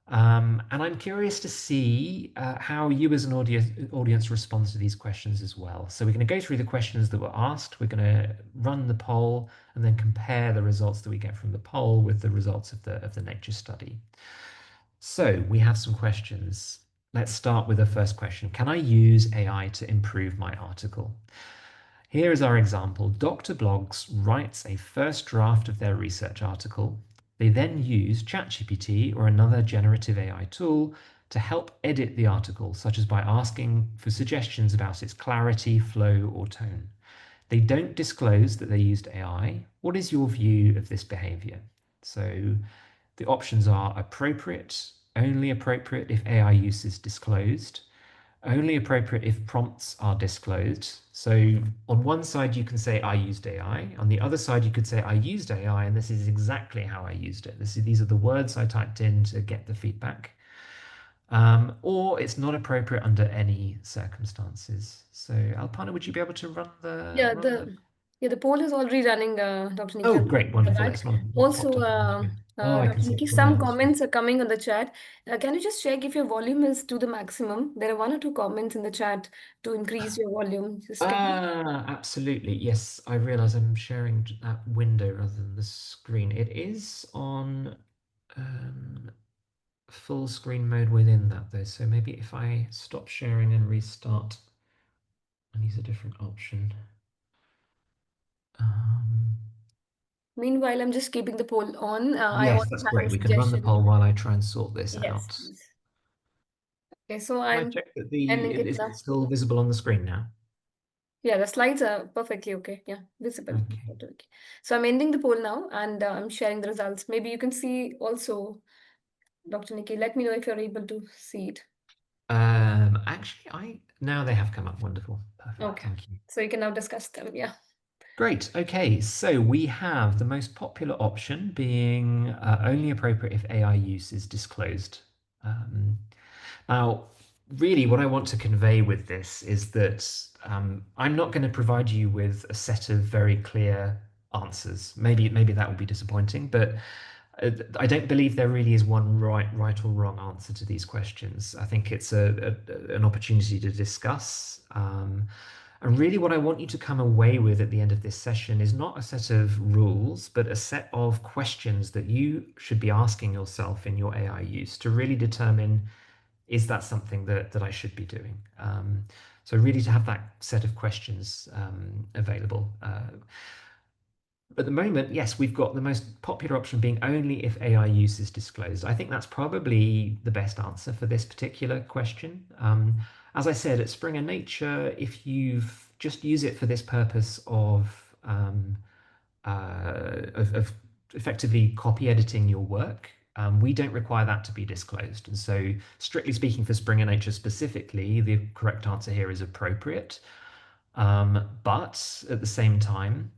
B: And I'm curious to see how you as an audience respond to these questions as well. So we're going to go through the questions that were asked. We're going to run the poll and then compare the results that we get from the poll with the results of the Nature study. So we have some questions. Let's start with the first question. Can I use AI to improve my article? Here is our example. Dr. Blogs writes a first draft of their research article. They then use ChatGPT or another generative AI tool to help edit the article, such as by asking for suggestions about its clarity, flow, or tone. They don't disclose that they used AI. What is your view of this behavior? So the options are appropriate, only appropriate if AI use is disclosed, only appropriate if prompts are disclosed. So on one side, you can say, I used AI. On the other side, you could say, I used AI, and this is exactly how I used it. These are the words I typed in to get the feedback. Or it's not appropriate under any circumstances. So Alpana, would you be able to run
A: Yeah,
B: the...
A: the poll is already running, Dr. Niki.
B: Oh,
A: I'll
B: great,
A: check
B: wonderful.
A: that.
B: It's not
A: Also,
B: popped up on the screen. Oh, I can
A: Dr.
B: see
A: Niki,
B: it from my
A: some
B: other screen.
A: comments are coming on the chat. Can you just check if your volume is to the maximum? There are one or two comments in the chat to increase your volume. Just can you?
B: Absolutely. Yes, I realize I'm sharing that window rather than the screen. It is on full screen mode within that though. So maybe if I stop sharing and restart and use a different option. Um,
A: Meanwhile, I'm just keeping the poll on. I
B: yes,
A: also
B: that's
A: have a
B: great. We can run the
A: suggestion.
B: poll while I try and sort this
A: Yes,
B: out.
A: please. Okay, so
B: Can I
A: I'm
B: check that
A: ending it
B: is
A: now.
B: it still visible on the screen now?
A: Yeah, the slides are perfectly okay. Yeah, visible.
B: Okay.
A: Okay. So I'm ending the poll now and I'm sharing the results. Maybe you can see also, Dr. Nikki, let me know if you're able to see it.
B: Actually, now they have come up. Wonderful. Perfect.
A: Okay.
B: Thank you.
A: So you can now discuss them. Yeah.
B: Great. Okay, so we have the most popular option being only appropriate if AI use is disclosed. Um, Now, really, what I want to convey with this is that I'm not going to provide you with a set of very clear answers. Maybe that will be disappointing, but I don't believe there really is one right or wrong answer to these questions. I think it's an opportunity to discuss. And really, what I want you to come away with at the end of this session is not a set of rules, but a set of questions that you should be asking yourself in your AI use to really determine, is that something that I should be doing? So really to have that set of questions available. At the moment, yes, we've got the most popular option being only if AI use is disclosed. I think that's probably the best answer for this particular question. As I said, at Springer Nature, if you've just use it for this purpose of effectively copy editing your work, we don't require that to be disclosed. And so, strictly speaking, for Springer Nature specifically, the correct answer here is appropriate. But at the same time,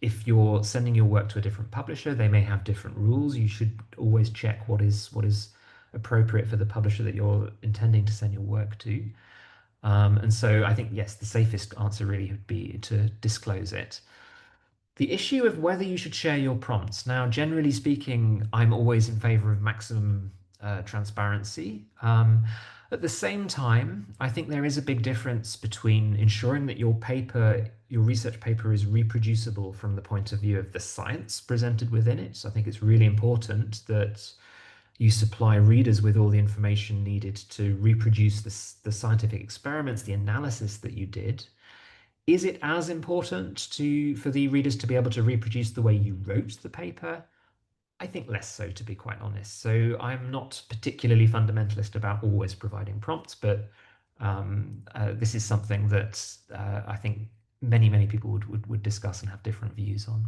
B: if you're sending your work to a different publisher, they may have different rules. You should always check what is appropriate for the publisher that you're intending to send your work to. And so I think, yes, the safest answer really would be to disclose it. The issue of whether you should share your prompts. Now, generally speaking, I'm always in favor of maximum transparency. At the same time, I think there is a big difference between ensuring that your research paper is reproducible from the point of view of the science presented within it. So I think it's really important that you supply readers with all the information needed to reproduce the scientific experiments, the analysis that you did. Is it as important for the readers to be able to reproduce the way you wrote the paper? I think less so, to be quite honest. So I'm not particularly fundamentalist about always providing prompts, but this is something that I think many people would discuss and have different views on.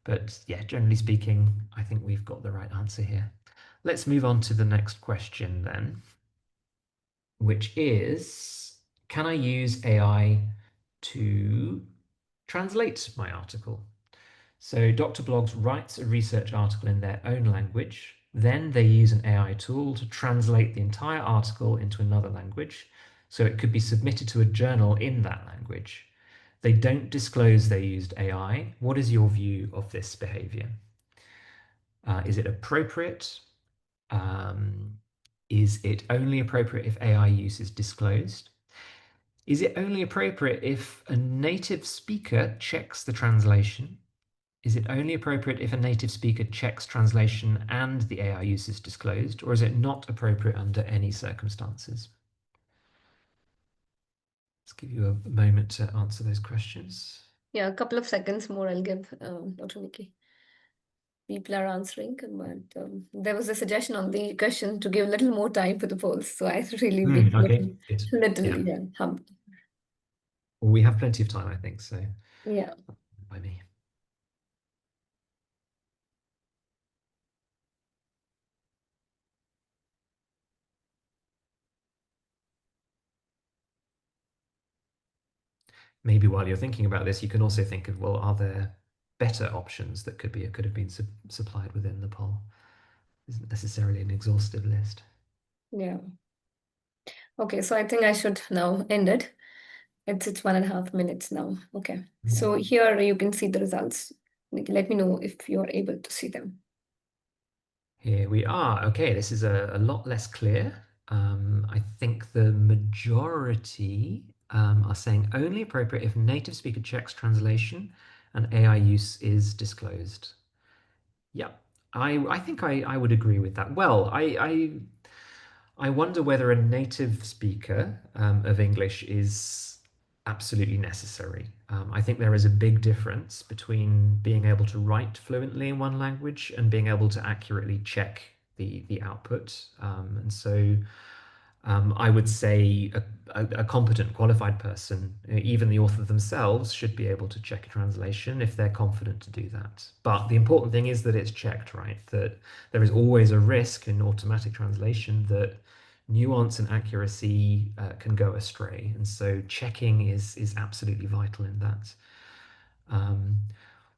B: But yeah, generally speaking, I think we've got the right answer here. Let's move on to the next question then, which is, can I use AI to translate my article? So Dr. Blogs writes a research article in their own language. Then they use an AI tool to translate the entire article into another language, so it could be submitted to a journal in that language. They don't disclose they used AI. What is your view of this behavior? Is it appropriate? Um, is it only appropriate if AI use is disclosed? Is it only appropriate if a native speaker checks the translation? Is it only appropriate if a native speaker checks translation and the AI use is disclosed, or is it not appropriate under any circumstances? Let's give you a moment to answer those questions.
A: Yeah, a couple of seconds more I'll give Dr. Nikki. People are answering, but there was a suggestion on the question to give a little more time for the polls. So I really be
B: Okay, good.
A: little,
B: Yeah.
A: yeah,
B: Well, we have plenty of time, I think, so
A: yeah.
B: by me. Maybe while you're thinking about this, you can also think of, well, are there better options that could have been supplied within the poll? Isn't necessarily an exhaustive list.
A: Yeah. Okay, so I think I should now end it. It's 1.5 minutes now. Okay. So
B: Mm.
A: here you can see the results. Let me know if you're able to see them.
B: Here we are. Okay, this is a lot less clear. I think the majority are saying only appropriate if native speaker checks translation and AI use is disclosed. Yeah, I think I would agree with that. Well, I wonder whether a native speaker of English is absolutely necessary. I think there is a big difference between being able to write fluently in one language and being able to accurately check the output. And so I would say a competent, qualified person, even the author themselves, should be able to check a translation if they're confident to do that. But the important thing is that it's checked, right? That there is always a risk in automatic translation that nuance and accuracy can go astray, and so checking is absolutely vital in that. Um,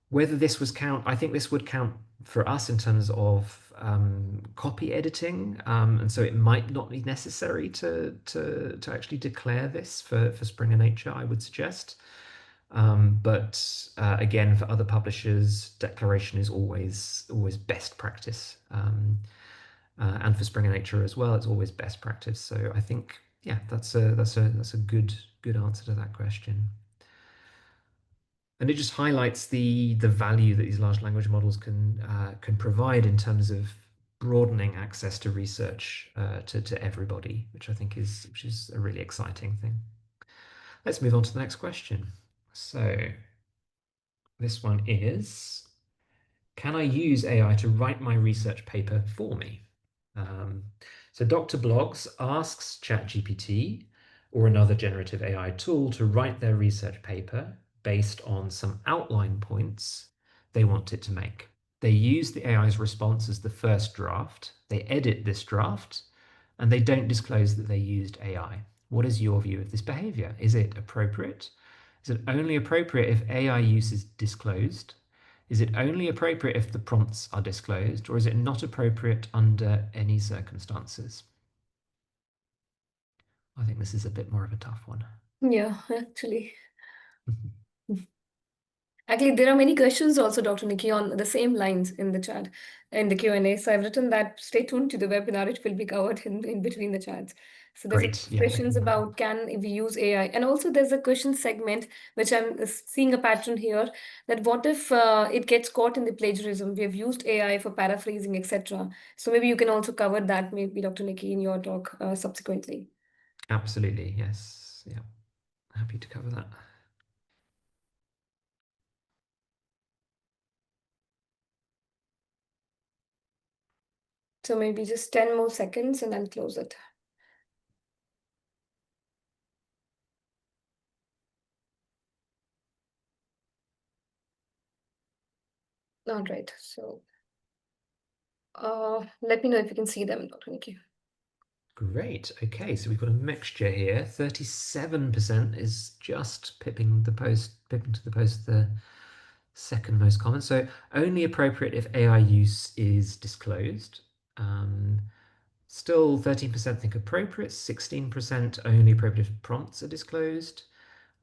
B: Whether this was count, I think this would count for us in terms of copy editing, and so it might not be necessary to actually declare this for Springer Nature, I would suggest. But again, for other publishers, declaration is always best practice, and for Springer Nature as well, it's always best practice. So I think, yeah, that's a good answer to that question. And it just highlights the value that these large language models can provide in terms of broadening access to research to everybody, which is a really exciting thing. Let's move on to the next question. So this one is, can I use AI to write my research paper for me? Um, so Dr. Blogs asks ChatGPT or another generative AI tool to write their research paper based on some outline points they want it to make. They use the AI's response as the first draft, they edit this draft, and they don't disclose that they used AI. What is your view of this behavior? Is it appropriate? Is it only appropriate if AI use is disclosed? Is it only appropriate if the prompts are disclosed, or is it not appropriate under any circumstances? I think this is a bit more of a tough one.
A: Yeah, actually. Actually, there are many questions also, Dr. Nikki, on the same lines in the chat, in the Q&A. So I've written that stay tuned to the webinar. It will be covered in between the chats. So there's a
B: Great. Yeah, let
A: questions
B: me know.
A: about can we use AI? And also there's a question segment, which I'm seeing a pattern here, that what if it gets caught in the plagiarism? We have used AI for paraphrasing, etc. So maybe you can also cover that, maybe, Dr. Nikki, in your talk subsequently.
B: Absolutely. Yes. Yeah. Happy to cover that.
A: So maybe just 10 more seconds and I'll close it. All right. So let me know if you can see them, Dr. Nikki.
B: Great. Okay, so we've got a mixture here. 37% is just pipping to the post the second most common. So only appropriate if AI use is disclosed. Um, Still 13% think appropriate, 16% only appropriate if prompts are disclosed,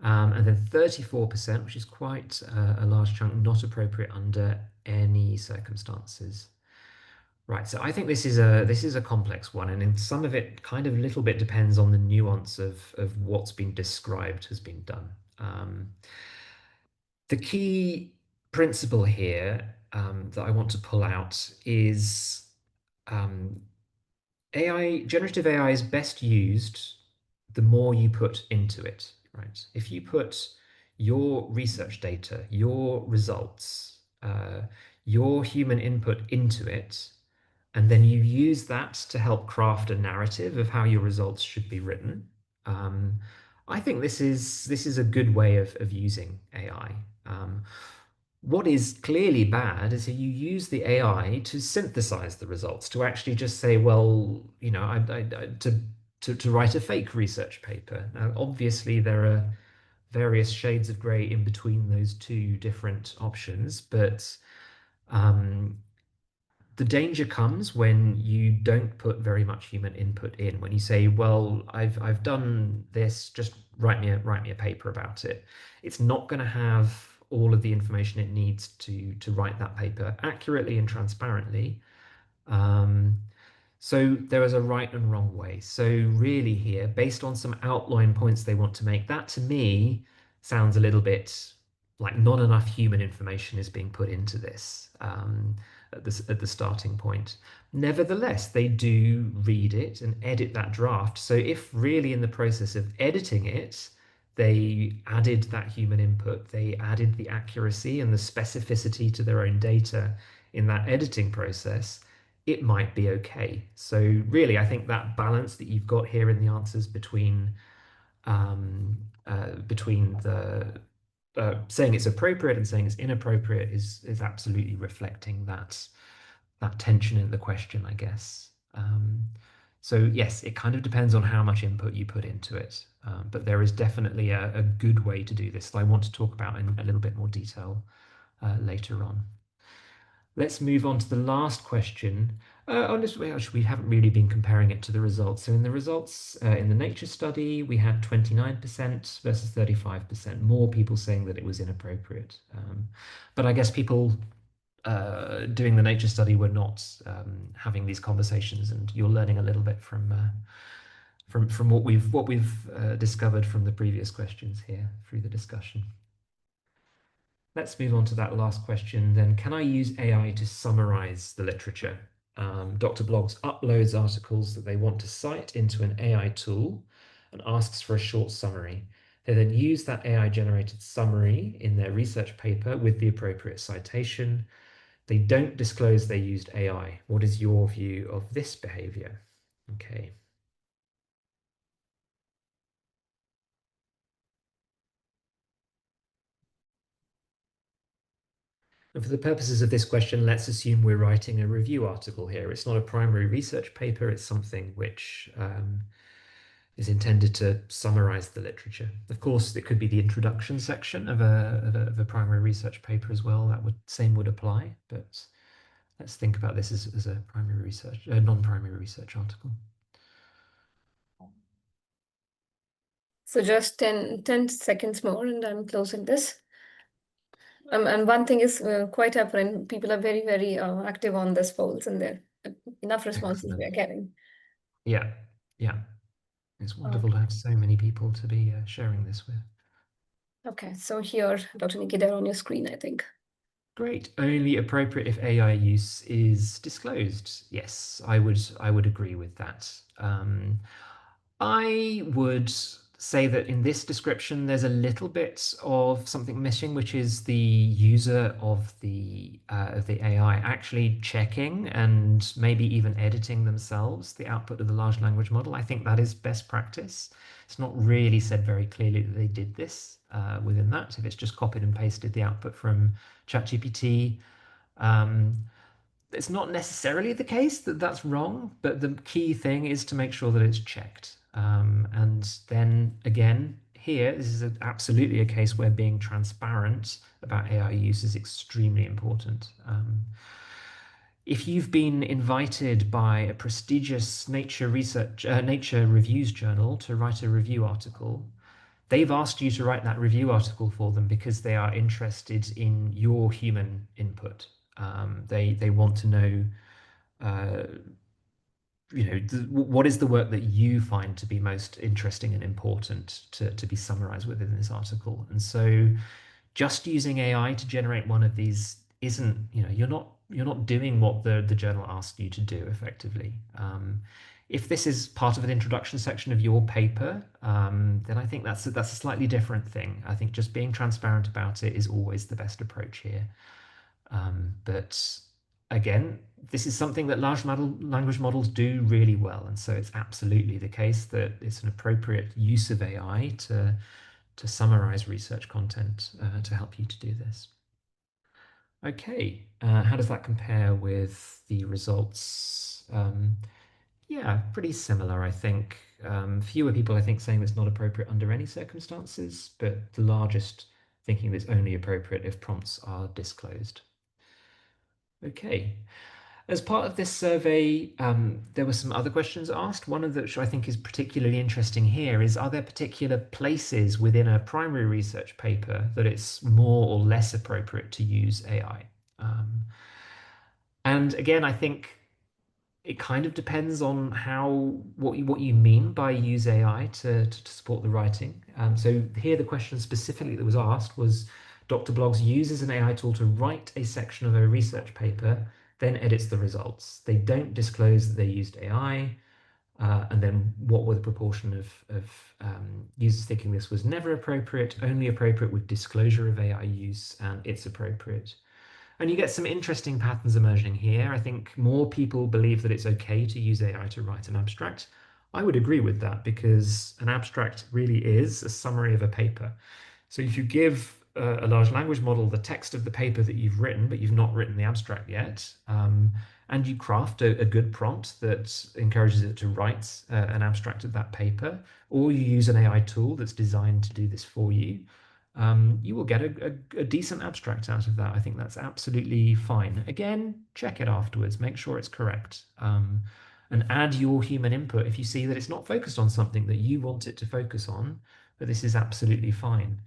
B: and then 34%, which is quite a large chunk, not appropriate under any circumstances. Right, so I think this is a complex one, and in some of it, kind of a little bit depends on the nuance of what's been described has been done. The key principle here that I want to pull out is um, generative AI is best used the more you put into it, right? If you put your research data, your results, your human input into it, and then you use that to help craft a narrative of how your results should be written. Um, I think this is a good way of using AI. What is clearly bad is that you use the AI to synthesize the results, to actually just say, well, to write a fake research paper. Now, obviously, there are various shades of gray in between those two different options, but um, the danger comes when you don't put very much human input in. When you say, "Well, I've done this, just write me a paper about it." It's not going to have all of the information it needs to write that paper accurately and transparently. Um, so there is a right and wrong way. So really here, based on some outline points they want to make, that to me sounds a little bit like not enough human information is being put into this at the starting point. Nevertheless, they do read it and edit that draft. So if really in the process of editing it, they added that human input, they added the accuracy and the specificity to their own data in that editing process, it might be okay. So really, I think that balance that you've got here in the answers between the saying it's appropriate and saying it's inappropriate is absolutely reflecting that tension in the question, I guess. So yes, it kind of depends on how much input you put into it, but there is definitely a good way to do this that I want to talk about in a little bit more detail later on. Let's move on to the last question. Honestly, actually, we haven't really been comparing it to the results. So in the results, in the Nature study, we had 29% versus 35%, more people saying that it was inappropriate. But I guess people doing the Nature study were not having these conversations, and you're learning a little bit from what we've discovered from the previous questions here through the discussion. Let's move on to that last question then. Can I use AI to summarize the literature? Dr. Blogs uploads articles that they want to cite into an AI tool and asks for a short summary. They then use that AI generated summary in their research paper with the appropriate citation. They don't disclose they used AI. What is your view of this behavior? Okay. And for the purposes of this question, let's assume we're writing a review article here. It's not a primary research paper, it's something which is intended to summarize the literature. Of course, it could be the introduction section of a primary research paper as well. That same would apply, but let's think about this as a non-primary research article.
A: So just 10 seconds more and I'm closing this. And one thing is quite apparent, people are very, very active on this polls and there enough responses we
B: Excellent.
A: are getting.
B: Yeah, yeah. It's wonderful to have so many people to be sharing this with.
A: Okay, so here, Dr. Niki, they're on your screen, I think.
B: Great. Only appropriate if AI use is disclosed. Yes, I would agree with that. I would say that in this description, there's a little bit of something missing, which is the user of the AI actually checking and maybe even editing themselves the output of the large language model. I think that is best practice. It's not really said very clearly that they did this within that. If it's just copied and pasted the output from ChatGPT, um, it's not necessarily the case that that's wrong, but the key thing is to make sure that it's checked. And then again, here, this is absolutely a case where being transparent about AI use is extremely important. If you've been invited by a prestigious Nature reviews journal to write a review article, they've asked you to write that review article for them because they are interested in your human input. They want to know, uh, what is the work that you find to be most interesting and important to be summarized within this article. And so, just using AI to generate one of these isn't, you're not doing what the journal asked you to do effectively. If this is part of an introduction section of your paper, then I think that's a slightly different thing. I think just being transparent about it is always the best approach here. But again, this is something that large language models do really well, and so it's absolutely the case that it's an appropriate use of AI to summarize research content to help you to do this. Okay, how does that compare with the results? Yeah, pretty similar, I think. Fewer people, I think, saying it's not appropriate under any circumstances, but the largest thinking that it's only appropriate if prompts are disclosed. Okay. As part of this survey, there were some other questions asked. One of which I think is particularly interesting here is, are there particular places within a primary research paper that it's more or less appropriate to use AI? And again, I think it kind of depends on what you mean by use AI to support the writing. So here the question specifically that was asked was, Dr. Blogs uses an AI tool to write a section of a research paper, then edits the results. They don't disclose that they used AI, and then what were the proportion of users thinking this was never appropriate, only appropriate with disclosure of AI use, and it's appropriate. And you get some interesting patterns emerging here. I think more people believe that it's okay to use AI to write an abstract. I would agree with that because an abstract really is a summary of a paper. So if you give a large language model the text of the paper that you've written, but you've not written the abstract yet, and you craft a good prompt that encourages it to write an abstract of that paper, or you use an AI tool that's designed to do this for you, you will get a decent abstract out of that. I think that's absolutely fine. Again, check it afterwards, make sure it's correct, and add your human input if you see that it's not focused on something that you want it to focus on, but this is absolutely fine.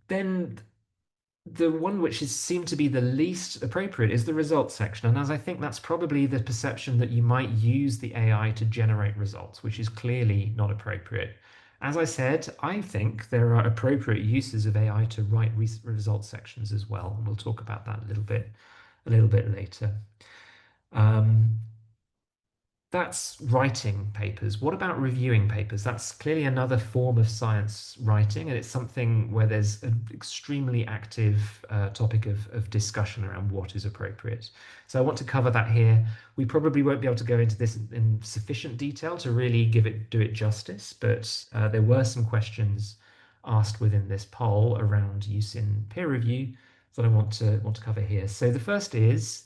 B: Then the one which is seemed to be the least appropriate is the results section. And as I think that's probably the perception that you might use the AI to generate results, which is clearly not appropriate. As I said, I think there are appropriate uses of AI to write results sections as well. And we'll talk about that a little bit later. Um, that's writing papers. What about reviewing papers? That's clearly another form of science writing, and it's something where there's an extremely active topic of discussion around what is appropriate. So I want to cover that here. We probably won't be able to go into this in sufficient detail to really do it justice, but there were some questions asked within this poll around use in peer review that I want to cover here. So the first is,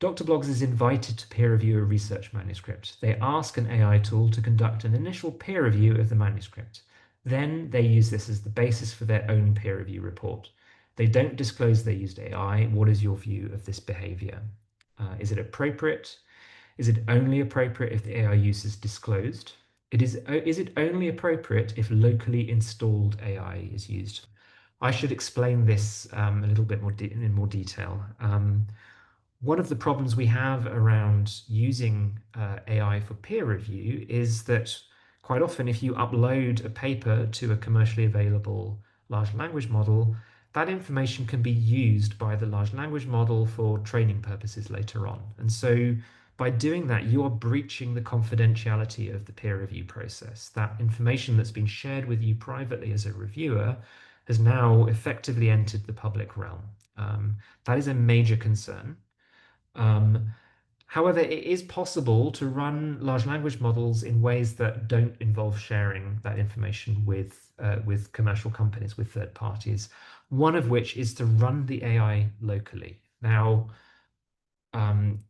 B: Dr. Blogs is invited to peer review a research manuscript. They ask an AI tool to conduct an initial peer review of the manuscript. Then they use this as the basis for their own peer review report. They don't disclose they used AI. What is your view of this behavior? Is it appropriate? Is it only appropriate if the AI use is disclosed? Is it only appropriate if locally installed AI is used? I should explain this a little bit more in more detail. One of the problems we have around using AI for peer review is that quite often, if you upload a paper to a commercially available large language model, that information can be used by the large language model for training purposes later on. And so by doing that, you are breaching the confidentiality of the peer review process. That information that's been shared with you privately as a reviewer has now effectively entered the public realm. That is a major concern. Um, However, it is possible to run large language models in ways that don't involve sharing that information with commercial companies, with third parties. One of which is to run the AI locally. Now, um,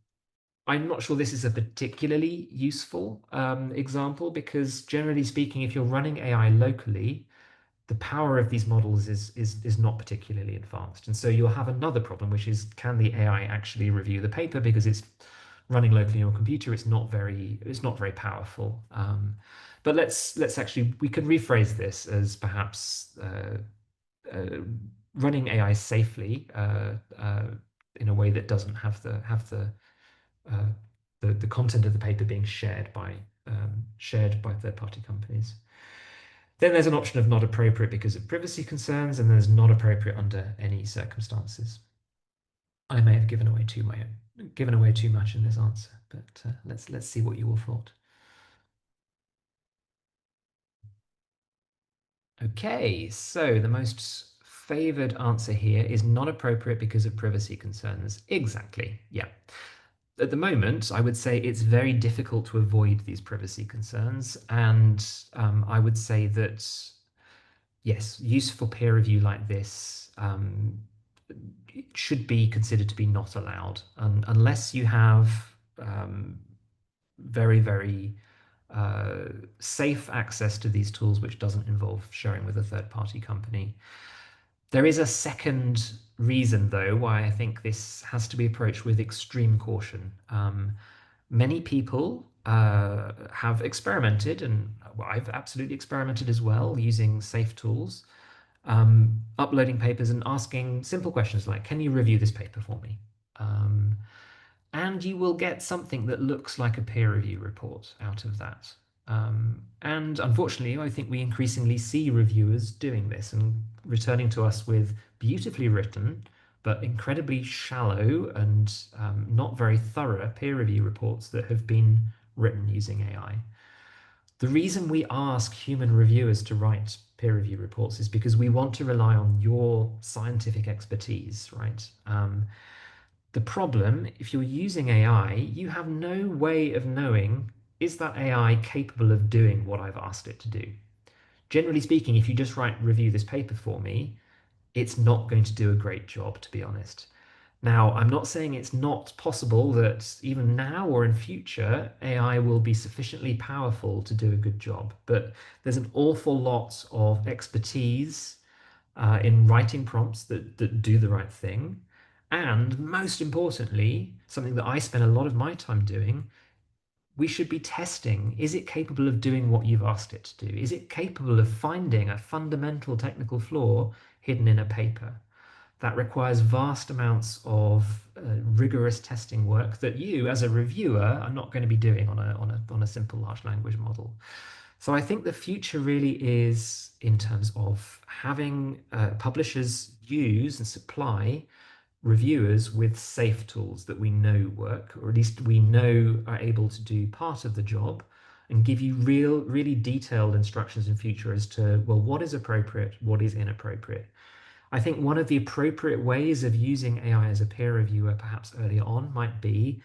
B: I'm not sure this is a particularly useful example because generally speaking, if you're running AI locally, the power of these models is not particularly advanced. And so you'll have another problem, which is, can the AI actually review the paper because it's running locally on your computer? It's not very powerful. But let's actually, we could rephrase this as perhaps uh, running AI safely in a way that doesn't have uh, the content of the paper being shared by third-party companies. Then there's an option of not appropriate because of privacy concerns, and there's not appropriate under any circumstances. I may have given away too much in this answer, but let's see what you all thought. Okay, so the most favored answer here is not appropriate because of privacy concerns. Exactly, yeah. At the moment, I would say it's very difficult to avoid these privacy concerns, and I would say that yes, useful peer review like this should be considered to be not allowed unless you have very, very safe access to these tools, which doesn't involve sharing with a third-party company. There is a second reason, though, why I think this has to be approached with extreme caution. Many people have experimented, and well, I've absolutely experimented as well, using safe tools, uploading papers and asking simple questions like, can you review this paper for me? And you will get something that looks like a peer review report out of that. And unfortunately, I think we increasingly see reviewers doing this and returning to us with beautifully written, but incredibly shallow and not very thorough peer review reports that have been written using AI. The reason we ask human reviewers to write peer review reports is because we want to rely on your scientific expertise, right? The problem, if you're using AI, you have no way of knowing, is that AI capable of doing what I've asked it to do? Generally speaking, if you just write review this paper for me, it's not going to do a great job, to be honest. Now, I'm not saying it's not possible that even now or in future, AI will be sufficiently powerful to do a good job, but there's an awful lot of expertise in writing prompts that do the right thing. And most importantly, something that I spend a lot of my time doing, we should be testing, is it capable of doing what you've asked it to do? Is it capable of finding a fundamental technical flaw hidden in a paper? That requires vast amounts of rigorous testing work that you, as a reviewer, are not going to be doing on a simple large language model. So I think the future really is in terms of having publishers use and supply reviewers with safe tools that we know work, or at least we know are able to do part of the job, and give you really detailed instructions in future as to, well, what is appropriate, what is inappropriate. I think one of the appropriate ways of using AI as a peer reviewer, perhaps earlier on, might be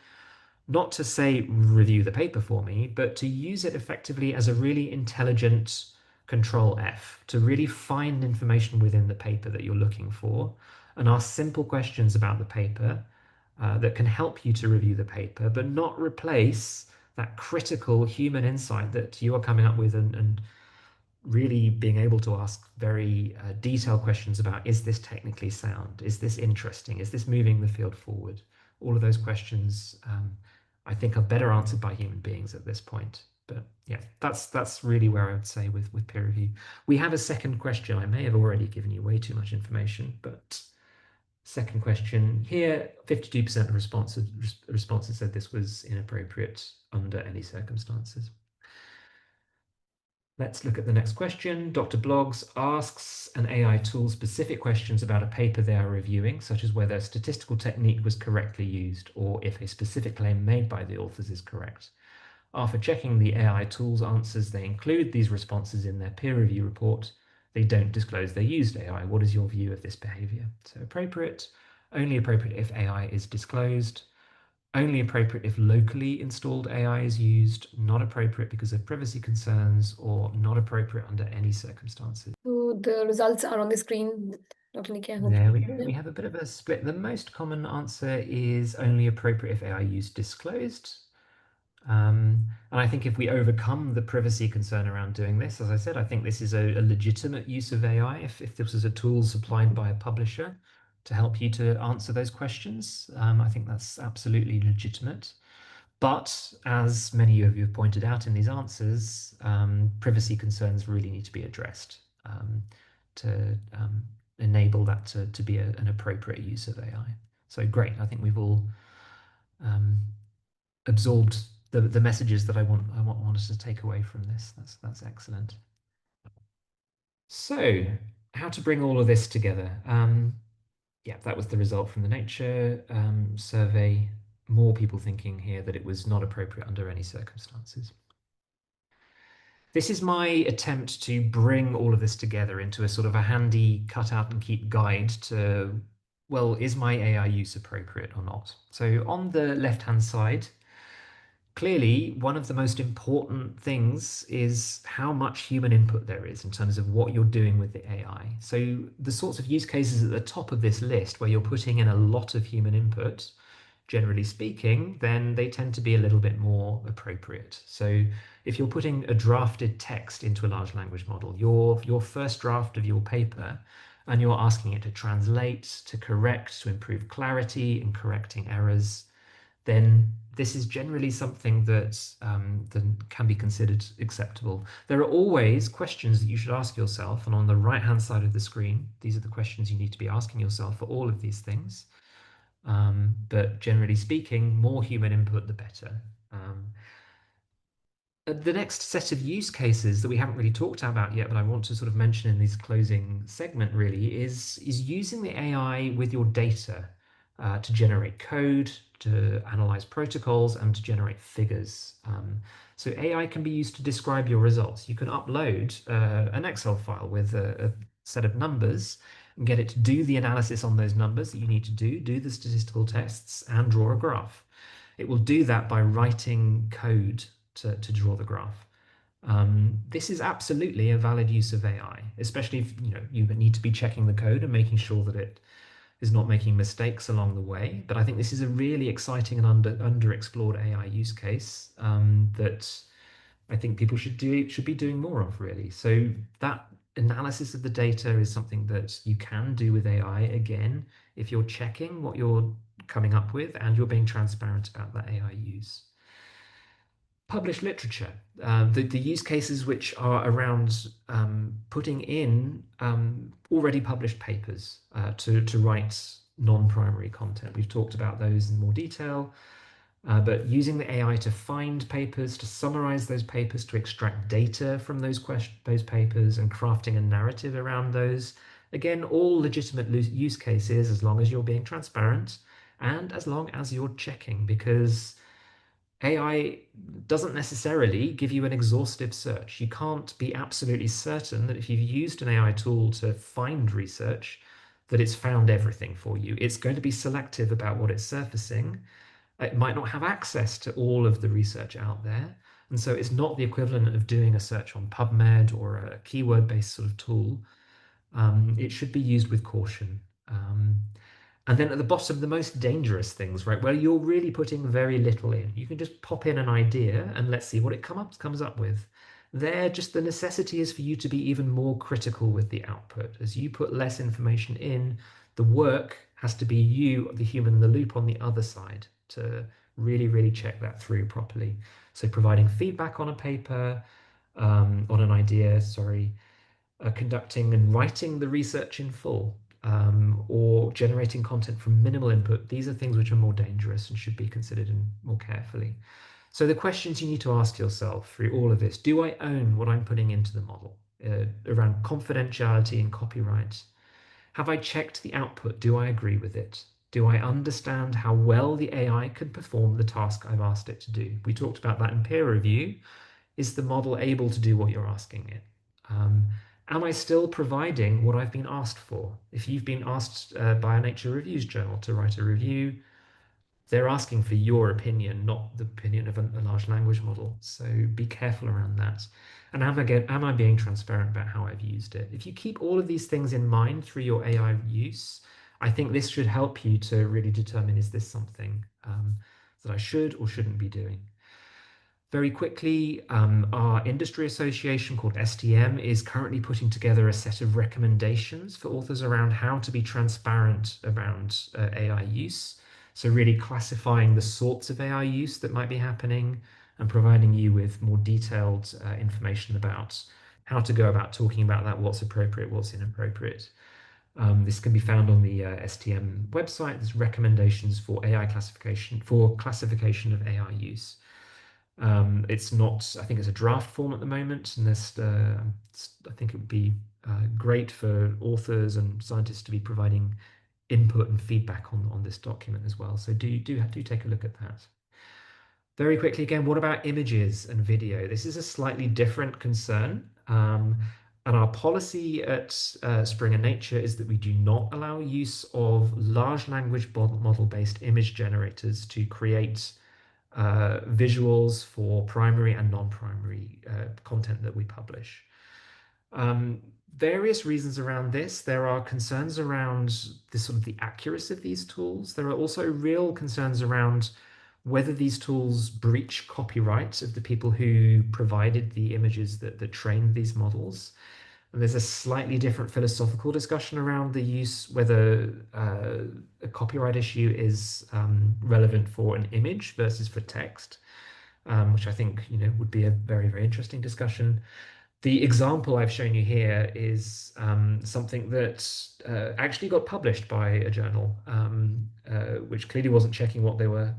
B: not to say review the paper for me, but to use it effectively as a really intelligent control F, to really find information within the paper that you're looking for and ask simple questions about the paper that can help you to review the paper, but not replace that critical human insight that you are coming up with, and really being able to ask very detailed questions about, is this technically sound? Is this interesting? Is this moving the field forward? All of those questions, I think, are better answered by human beings at this point. But yeah, that's really where I would say with peer review. We have a second question. I may have already given you way too much information, but second question here, 52% of responses said this was inappropriate under any circumstances. Let's look at the next question. Dr. Blogs asks an AI tool specific questions about a paper they are reviewing, such as whether a statistical technique was correctly used or if a specific claim made by the authors is correct. After checking the AI tool's answers, they include these responses in their peer review report. They don't disclose they used AI. What is your view of this behavior? So appropriate, only appropriate if AI is disclosed, only appropriate if locally installed AI is used, not appropriate because of privacy concerns, or not appropriate under any circumstances.
A: So the results are on the screen. Dr. Niki, I hope
B: There
A: you
B: we have a bit of a split. The most common answer is only appropriate if AI use disclosed. And I think if we overcome the privacy concern around doing this, as I said, I think this is a legitimate use of AI. If this was a tool supplied by a publisher to help you to answer those questions, I think that's absolutely legitimate. But as many of you have pointed out in these answers, privacy concerns really need to be addressed to enable that to be an appropriate use of AI. So great, I think we've all absorbed the messages that I want us to take away from this. That's excellent. So how to bring all of this together? Yeah, that was the result from the Nature survey. More people thinking here that it was not appropriate under any circumstances. This is my attempt to bring all of this together into a sort of a handy cut out and keep guide to, well, is my AI use appropriate or not? So on the left-hand side, clearly, one of the most important things is how much human input there is in terms of what you're doing with the AI. So the sorts of use cases at the top of this list where you're putting in a lot of human input, generally speaking, then they tend to be a little bit more appropriate. So if you're putting a drafted text into a large language model, your first draft of your paper, and you're asking it to translate, to correct, to improve clarity and correcting errors, then this is generally something that can be considered acceptable. There are always questions that you should ask yourself, and on the right-hand side of the screen, these are the questions you need to be asking yourself for all of these things. But generally speaking, more human input, the better. The next set of use cases that we haven't really talked about yet, but I want to sort of mention in this closing segment really is using the AI with your data. to generate code, to analyze protocols, and to generate figures. So AI can be used to describe your results. You can upload an Excel file with a set of numbers and get it to do the analysis on those numbers that you need to do the statistical tests, and draw a graph. It will do that by writing code to draw the graph. This is absolutely a valid use of AI, especially if you need to be checking the code and making sure that it is not making mistakes along the way. But I think this is a really exciting and underexplored AI use case that I think people should be doing more of, really. So that analysis of the data is something that you can do with AI, again, if you're checking what you're coming up with and you're being transparent about that AI use. Published literature, the use cases which are around putting in already published papers to write non-primary content. We've talked about those in more detail, but using the AI to find papers, to summarize those papers, to extract data from those papers, and crafting a narrative around those. Again, all legitimate use cases, as long as you're being transparent and as long as you're checking, because AI doesn't necessarily give you an exhaustive search. You can't be absolutely certain that if you've used an AI tool to find research, that it's found everything for you. It's going to be selective about what it's surfacing. It might not have access to all of the research out there. And so it's not the equivalent of doing a search on PubMed or a keyword-based sort of tool. It should be used with caution. And then at the bottom, the most dangerous things, right, where you're really putting very little in. You can just pop in an idea and let's see what it comes up with. There, just the necessity is for you to be even more critical with the output. As you put less information in, the work has to be you, the human in the loop, on the other side to really, really check that through properly. So providing feedback on a paper, on an idea, sorry, conducting and writing the research in full, or generating content from minimal input. These are things which are more dangerous and should be considered more carefully. So the questions you need to ask yourself through all of this: do I own what I'm putting into the model around confidentiality and copyright? Have I checked the output? Do I agree with it? Do I understand how well the AI can perform the task I've asked it to do? We talked about that in peer review. Is the model able to do what you're asking it? Am I still providing what I've been asked for? If you've been asked by a Nature Reviews journal to write a review, they're asking for your opinion, not the opinion of a large language model. So be careful around that. And am I being transparent about how I've used it? If you keep all of these things in mind through your AI use, I think this should help you to really determine, is this something that I should or shouldn't be doing? Very quickly, our industry association called STM is currently putting together a set of recommendations for authors around how to be transparent around AI use. So really classifying the sorts of AI use that might be happening and providing you with more detailed information about how to go about talking about that, what's appropriate, what's inappropriate. This can be found on the STM website. There's recommendations for AI classification, for classification of AI use. It's not, I think it's a draft form at the moment, and I think it would be great for authors and scientists to be providing input and feedback on this document as well. So do take a look at that. Very quickly again, what about images and video? This is a slightly different concern. And our policy at Springer Nature is that we do not allow use of large language model-based image generators to create visuals for primary and non-primary content that we publish. Various reasons around this. There are concerns around the accuracy of these tools. There are also real concerns around whether these tools breach copyright of the people who provided the images that trained these models. And there's a slightly different philosophical discussion around the use, whether a copyright issue is relevant for an image versus for text, which I think would be a very, very interesting discussion. The example I've shown you here is something that actually got published by a journal, which clearly wasn't checking what they were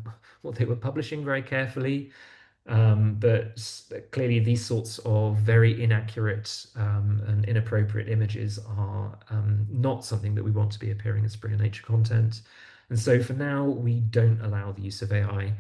B: publishing very carefully. But clearly these sorts of very inaccurate and inappropriate images are not something that we want to be appearing in Springer Nature content. And so for now, we don't allow the use of AI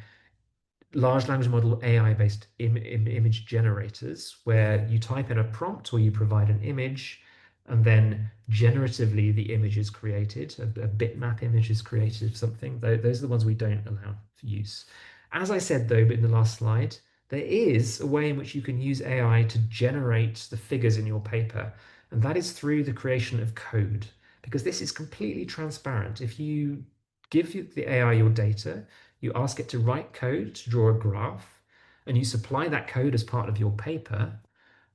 B: large language model AI-based image generators, where you type in a prompt or you provide an image, and then generatively the image is created, a bitmap image is created of something. Those are the ones we don't allow for use. As I said, though, in the last slide, there is a way in which you can use AI to generate the figures in your paper, and that is through the creation of code, because this is completely transparent. If you give the AI your data, you ask it to write code to draw a graph, and you supply that code as part of your paper,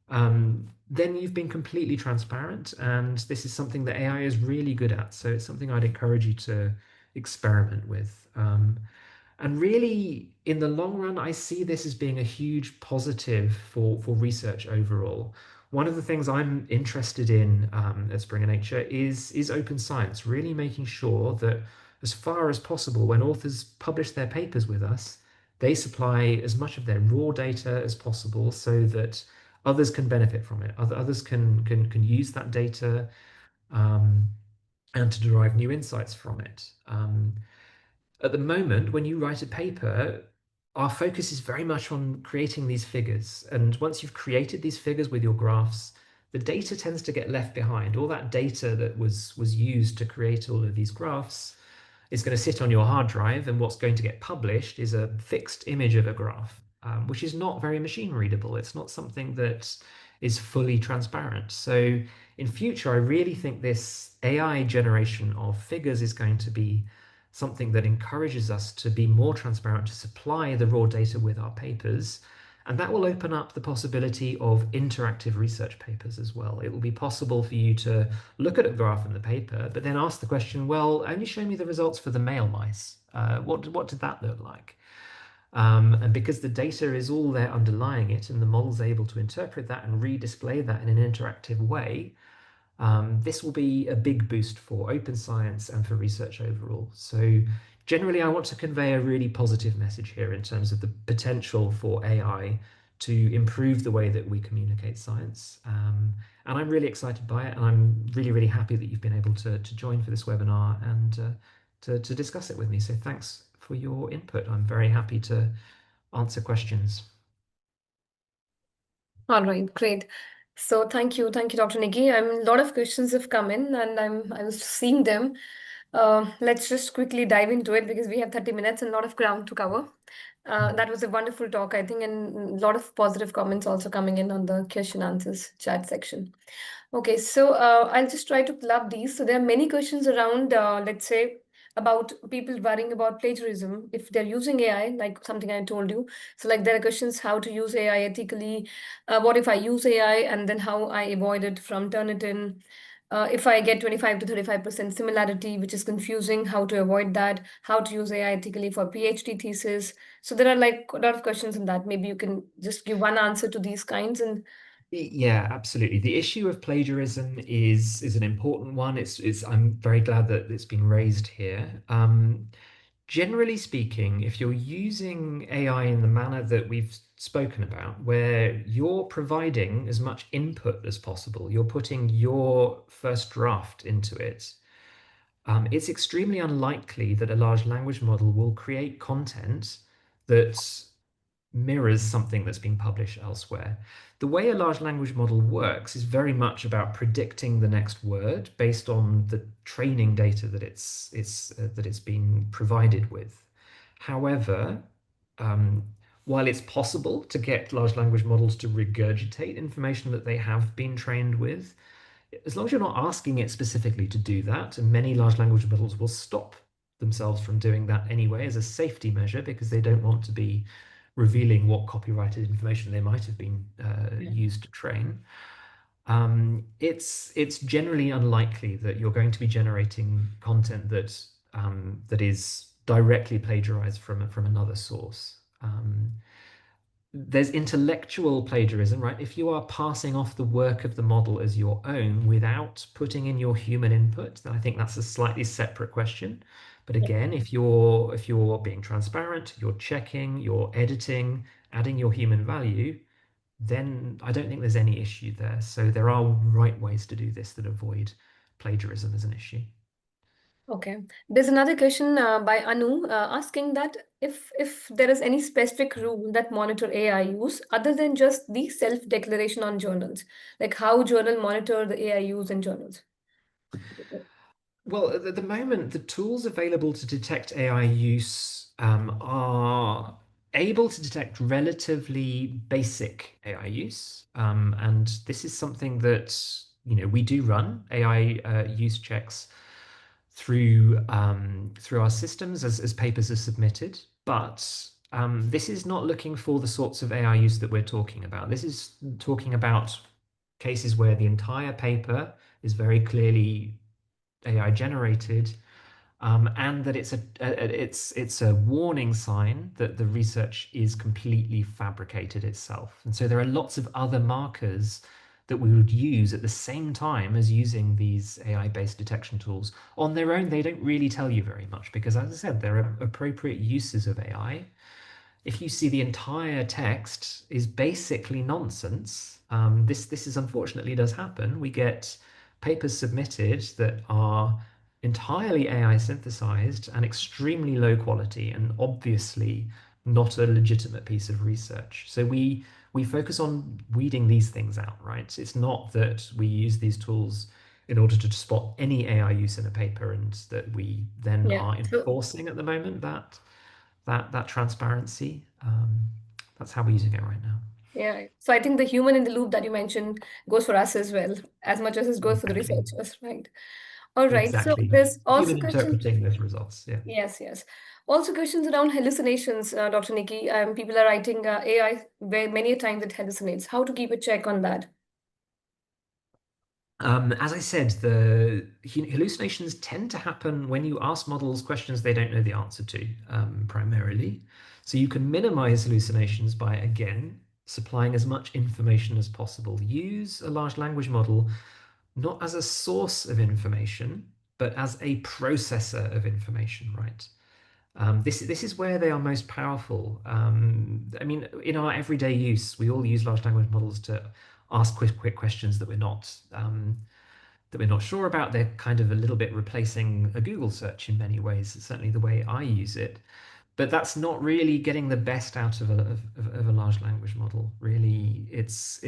B: then you've been completely transparent. And this is something that AI is really good at. So it's something I'd encourage you to experiment with. And really, in the long run, I see this as being a huge positive for research overall. One of the things I'm interested in at Springer Nature is open science, really making sure that as far as possible, when authors publish their papers with us, they supply as much of their raw data as possible so that others can benefit from it. Others can use that data um, and to derive new insights from it. At the moment, when you write a paper, our focus is very much on creating these figures. And once you've created these figures with your graphs, the data tends to get left behind. All that data that was used to create all of these graphs is going to sit on your hard drive, and what's going to get published is a fixed image of a graph, which is not very machine readable. It's not something that is fully transparent. So in future, I really think this AI generation of figures is going to be something that encourages us to be more transparent, to supply the raw data with our papers. And that will open up the possibility of interactive research papers as well. It will be possible for you to look at a graph in the paper, but then ask the question, well, only show me the results for the male mice. What did that look like? And because the data is all there underlying it, and the model's able to interpret that and re-display that in an interactive way, this will be a big boost for open science and for research overall. So generally, I want to convey a really positive message here in terms of the potential for AI to improve the way that we communicate science. And I'm really excited by it, and I'm really, really happy that you've been able to join for this webinar and to discuss it with me. So thanks for your input. I'm very happy to answer questions.
A: All right, great. So thank you, Dr. Niki. A lot of questions have come in, and I was seeing them. Let's just quickly dive into it because we have 30 minutes and a lot of ground to cover. That was a wonderful talk, I think, and a lot of positive comments also coming in on the question answers chat section. Okay, so I'll just try to pull up these. So there are many questions around, let's say, about people worrying about plagiarism if they're using AI, like something I told you. So like there are questions how to use AI ethically. What if I use AI and then how I avoid it from Turnitin? If I get 25 to 35% similarity, which is confusing, how to avoid that? How to use AI ethically for PhD thesis? So there are like a lot of questions in that. Maybe you can just give one answer to these kinds and
B: Yeah, absolutely. The issue of plagiarism is an important one. I'm very glad that it's been raised here. Generally speaking, if you're using AI in the manner that we've spoken about, where you're providing as much input as possible, you're putting your first draft into it, it's extremely unlikely that a large language model will create content that mirrors something that's been published elsewhere. The way a large language model works is very much about predicting the next word based on the training data that it's been provided with. However, um, while it's possible to get large language models to regurgitate information that they have been trained with, as long as you're not asking it specifically to do that, and many large language models will stop themselves from doing that anyway as a safety measure because they don't want to be revealing what copyrighted information they might have been used to train. It's generally unlikely that you're going to be generating content that is directly plagiarized from another source. There's intellectual plagiarism, right? If you are passing off the work of the model as your own without putting in your human input, then I think that's a slightly separate question. But again, if you're being transparent, you're checking, you're editing, adding your human value, then I don't think there's any issue there. So there are right ways to do this that avoid plagiarism as an issue.
A: Okay. There's another question by Anu asking that if there is any specific rule that monitor AI use other than just the self-declaration on journals, like how journal monitor the AI use in journals.
B: Well, at the moment, the tools available to detect AI use are able to detect relatively basic AI use, and this is something that we do run AI use checks through our systems as papers are submitted. But this is not looking for the sorts of AI use that we're talking about. This is talking about cases where the entire paper is very clearly AI generated, and that it's a warning sign that the research is completely fabricated itself. And so there are lots of other markers that we would use at the same time as using these AI-based detection tools. On their own, they don't really tell you very much because, as I said, there are appropriate uses of AI. If you see the entire text is basically nonsense, this is unfortunately does happen. We get papers submitted that are entirely AI synthesized and extremely low quality and obviously not a legitimate piece of research. So we focus on weeding these things out, right? It's not that we use these tools in order to spot any AI use in a paper and that we then
A: Yeah.
B: are
A: So
B: enforcing at the moment that transparency. That's how we're using it right now.
A: yeah. So I think the human in the loop that you mentioned goes for us as well, as much as it goes for the
B: Exactly.
A: researchers, right? All right. So
B: Exactly.
A: there's also
B: Human
A: question.
B: interpreting those results. Yeah.
A: Yes, yes. Also questions around hallucinations, Dr. Nikki. People are writing AI where many times it hallucinates. How to keep a check on that?
B: As I said, the hallucinations tend to happen when you ask models questions they don't know the answer to, primarily. So you can minimize hallucinations by, again, supplying as much information as possible. Use a large language model not as a source of information, but as a processor of information, right? This is where they are most powerful. I mean, in our everyday use, we all use large language models to ask quick questions that we're not sure about. They're kind of a little bit replacing a Google search in many ways. It's certainly the way I use it. But that's not really getting the best out of a large language model. Really, it's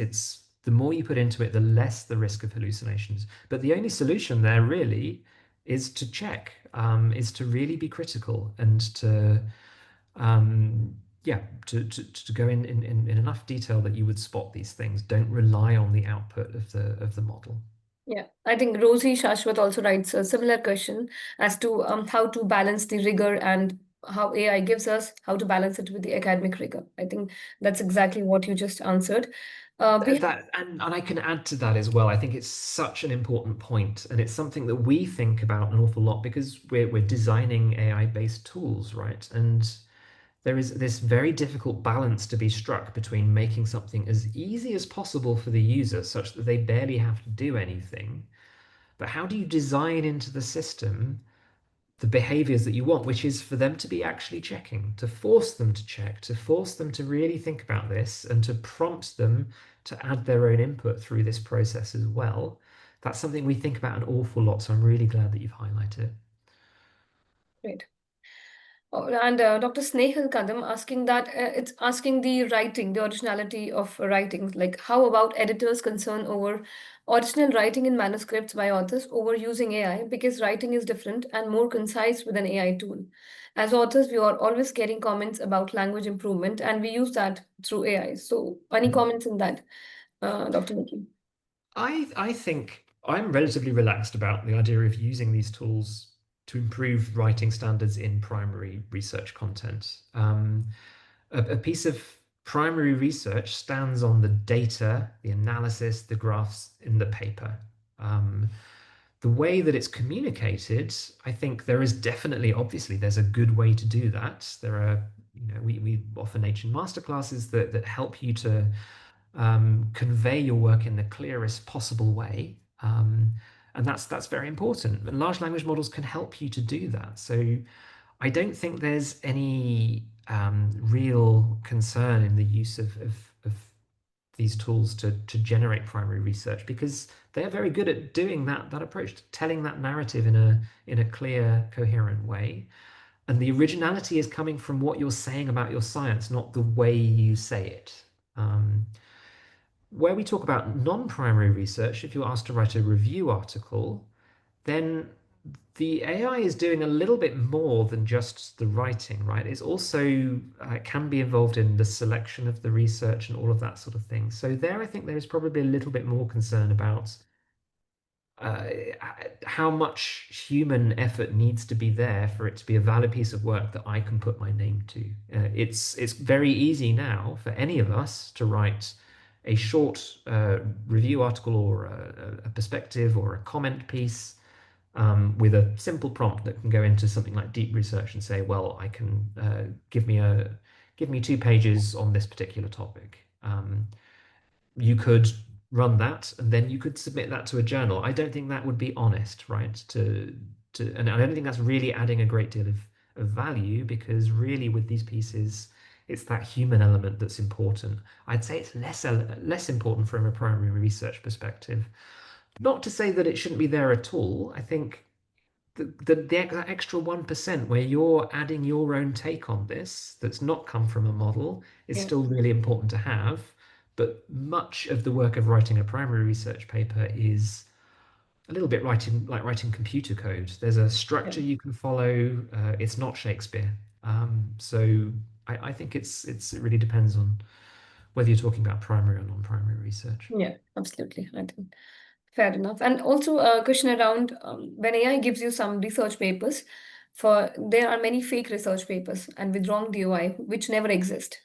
B: the more you put into it, the less the risk of hallucinations. But the only solution there really is to check, is to really be critical and to yeah, to go in enough detail that you would spot these things. Don't rely on the output of the model.
A: Yeah, I think Rosie Shashwat also writes a similar question as to how to balance the rigor and how AI gives us how to balance it with the academic rigor. I think that's exactly what you just answered. We have,
B: That and I can add to that as well. I think it's such an important point, and it's something that we think about an awful lot because we're designing AI-based tools, right? And there is this very difficult balance to be struck between making something as easy as possible for the user, such that they barely have to do anything. But how do you design into the system the behaviors that you want, which is for them to be actually checking, to force them to check, to force them to really think about this, and to prompt them to add their own input through this process as well. That's something we think about an awful lot. So I'm really glad that you've highlighted it.
A: great. Oh, and Dr. Snehal Kadam asking that it's asking the writing, the originality of writing. Like, how about editors' concern over original writing in manuscripts by authors over using AI because writing is different and more concise with an AI tool. As authors, we are always getting comments about language improvement, and we use that through AI. So, any comments in that, Dr. Nikki?
B: I think I'm relatively relaxed about the idea of using these tools to improve writing standards in primary research content. A piece of primary research stands on the data, the analysis, the graphs in the paper. Um, the way that it's communicated, I think there is definitely, obviously, there's a good way to do that. There are, we offer nature masterclasses that help you to convey your work in the clearest possible way. And that's very important. And large language models can help you to do that. So I don't think there's any real concern in the use of these tools to generate primary research because they're very good at doing that approach, telling that narrative in a clear, coherent way. And the originality is coming from what you're saying about your science, not the way you say it. Um, where we talk about non-primary research, if you're asked to write a review article, then the AI is doing a little bit more than just the writing, right? It's also can be involved in the selection of the research and all of that sort of thing. So there, I think there is probably a little bit more concern about uh, how much human effort needs to be there for it to be a valid piece of work that I can put my name to. It's very easy now for any of us to write a short review article or a perspective or a comment piece with a simple prompt that can go into something like deep research and say, well, I can give me 2 pages on this particular topic. You could run that and then you could submit that to a journal. I don't think that would be honest, right? And I don't think that's really adding a great deal of value because really with these pieces, it's that human element that's important. I'd say it's less important from a primary research perspective. Not to say that it shouldn't be there at all. I think that extra 1% where you're adding your own take on this that's not come from a model is
A: Yeah.
B: still really important to have. But much of the work of writing a primary research paper is a little bit writing computer code. There's a
A: Yeah.
B: structure you can follow. It's not Shakespeare. So I think it really depends on whether you're talking about primary or non-primary research.
A: Yeah, absolutely. I think fair enough. And also a question around when AI gives you some research papers, for there are many fake research papers and with wrong DOI, which never exist.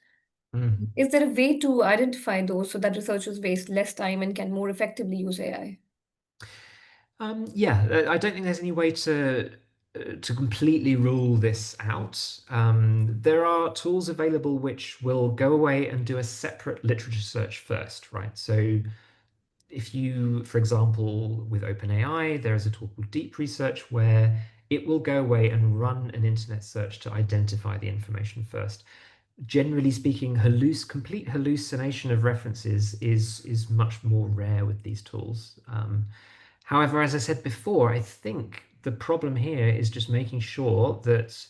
B: Mm.
A: Is there a way to identify those so that researchers waste less time and can more effectively use AI?
B: Yeah, I don't think there's any way to completely rule this out. There are tools available which will go away and do a separate literature search first, right? So if you, for example, with OpenAI, there is a tool called Deep Research where it will go away and run an internet search to identify the information first. Generally speaking, complete hallucination of references is much more rare with these tools. However, as I said before, I think the problem here is just making sure that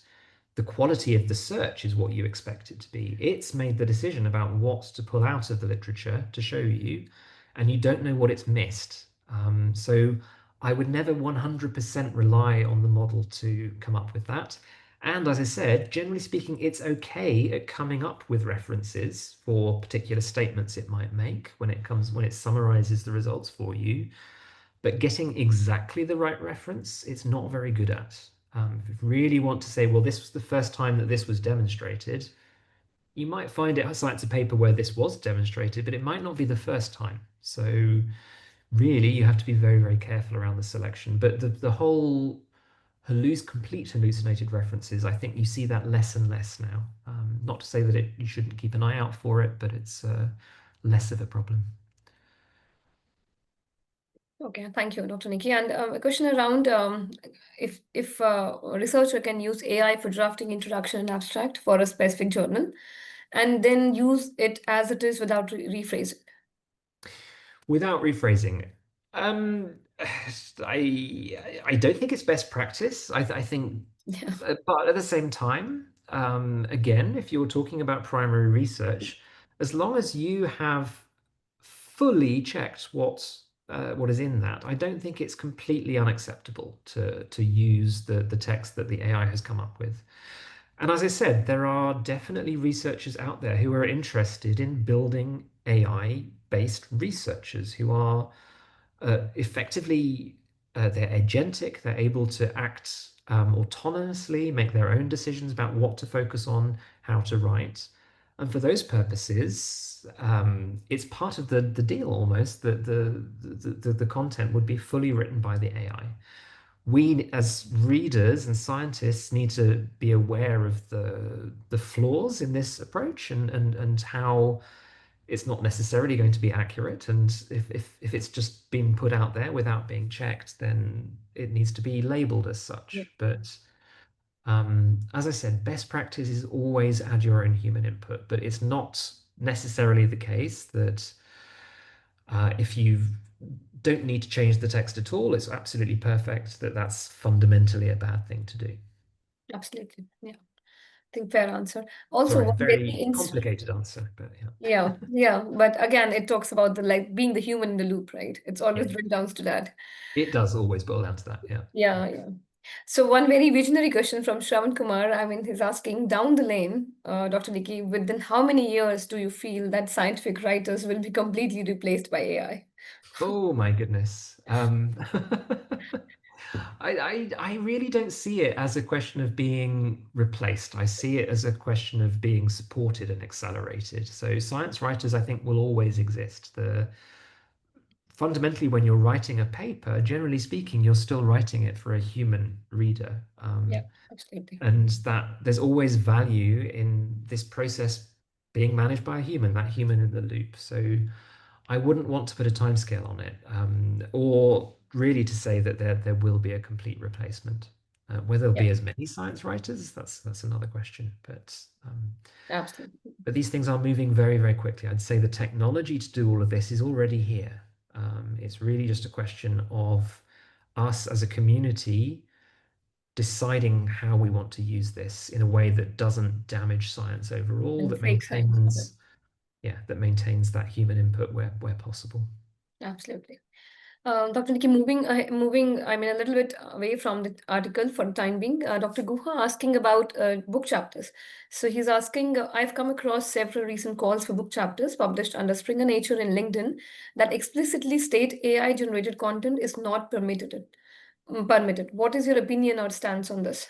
B: the quality of the search is what you expect it to be. It's made the decision about what to pull out of the literature to show you, and you don't know what it's missed. So I would never 100% rely on the model to come up with that. And as I said, generally speaking, it's okay at coming up with references for particular statements it might make when it summarizes the results for you. But getting exactly the right reference, it's not very good at. If you really want to say, well, this was the first time that this was demonstrated, you might find it cites a paper where this was demonstrated, but it might not be the first time. So really, you have to be very, very careful around the selection. But the whole complete hallucinated references, I think you see that less and less now. Not to say that you shouldn't keep an eye out for it, but it's less of a problem.
A: Okay, thank you, Dr. Nikki. And a question around if a researcher can use AI for drafting introduction and abstract for a specific journal, and then use it as it is without rephrase it.
B: Without rephrasing, um, I don't think it's best practice. I think,
A: Yeah.
B: but at the same time, again, if you're talking about primary research, as long as you have fully checked what is in that, I don't think it's completely unacceptable to use the text that the AI has come up with. And as I said, there are definitely researchers out there who are interested in building AI-based researchers who are effectively they're agentic, they're able to act autonomously, make their own decisions about what to focus on, how to write. And for those purposes, it's part of the deal almost that the content would be fully written by the AI. We as readers and scientists need to be aware of the flaws in this approach and how it's not necessarily going to be accurate. And if it's just been put out there without being checked, then it needs to be labeled as
A: Yeah.
B: such. But as I said, best practice is always add your own human input, but it's not necessarily the case that If you don't need to change the text at all, it's absolutely perfect. That's fundamentally a bad thing to do.
A: Absolutely. Yeah. I think fair answer. Also,
B: Sorry,
A: one very
B: very complicated answer, but yeah,
A: yeah, yeah. But again, it talks about the like being the human in the loop, right? It's
B: yeah,
A: always been down to that.
B: it does always boil down to that. Yeah.
A: Yeah, yeah. So one very visionary question from Shravan Kumar. I mean, he's asking down the lane, Dr. Nikki, within how many years do you feel that scientific writers will be completely replaced by AI?
B: Oh my goodness. I really don't see it as a question of being replaced. I see it as a question of being supported and accelerated. So science writers, I think, will always exist. The fundamentally, when you're writing a paper, generally speaking, you're still writing it for a human reader.
A: Yeah, absolutely.
B: And that there's always value in this process being managed by a human, that human in the loop. So I wouldn't want to put a timescale on it, or really to say that there will be a complete replacement. Whether there'll
A: Yeah,
B: be as many science writers, that's another question.
A: absolutely.
B: But these things are moving very, very quickly. I'd say the technology to do all of this is already here. It's really just a question of us as a community deciding how we want to use this in a way that doesn't damage science overall,
A: And
B: that
A: fake science. Yeah,
B: maintains that human input where possible.
A: absolutely. Dr. Nikki, moving, I mean, a little bit away from the article for the time being, Dr. Guha asking about book chapters. So he's asking, I've come across several recent calls for book chapters published under Springer Nature in LinkedIn that explicitly state AI-generated content is not permitted. What is your opinion or stance on this?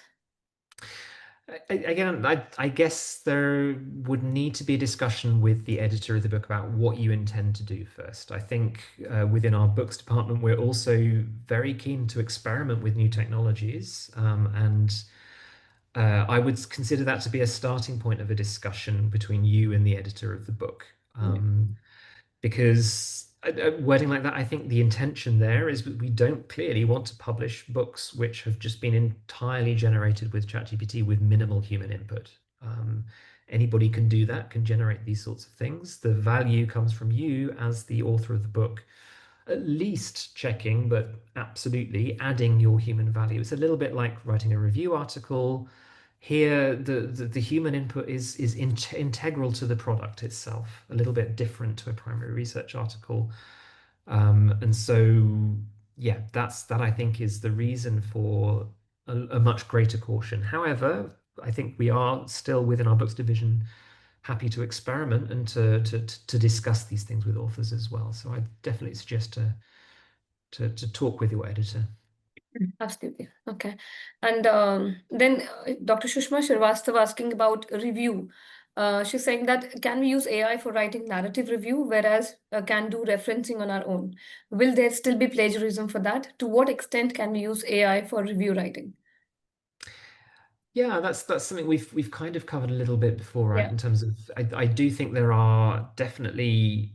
B: Again, I guess there would need to be a discussion with the editor of the book about what you intend to do first. I think within our books department, we're also very keen to experiment with new technologies, and I would consider that to be a starting point of a discussion between you and the editor of the book.
A: Yeah,
B: Because a wording like that, I think the intention there is we don't clearly want to publish books which have just been entirely generated with ChatGPT with minimal human input. Um, Anybody can do that, can generate these sorts of things. The value comes from you as the author of the book, at least checking, but absolutely adding your human value. It's a little bit like writing a review article. Here, the human input is integral to the product itself, a little bit different to a primary research article. And so, yeah, that I think is the reason for a much greater caution. However, I think we are still within our books division happy to experiment and to discuss these things with authors as well. So I definitely suggest to talk with your editor.
A: absolutely. Okay. And then Dr. Shushma Srivastava asking about review. She's saying that can we use AI for writing narrative review, whereas can do referencing on our own? Will there still be plagiarism for that? To what extent can we use AI for review writing?
B: Yeah, that's something we've kind of covered a little bit before, right?
A: Yeah.
B: In terms of, I do think there are definitely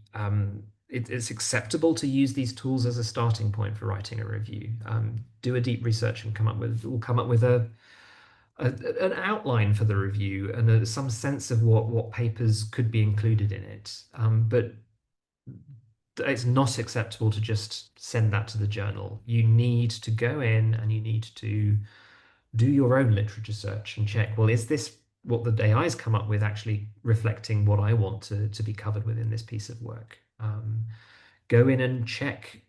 B: it's acceptable to use these tools as a starting point for writing a review. Do a deep research and we'll come up with a an outline for the review and some sense of what papers could be included in it. But it's not acceptable to just send that to the journal. You need to go in and you need to do your own literature search and check, well, is this what the AI's come up with actually reflecting what I want to be covered within this piece of work? Go in and check,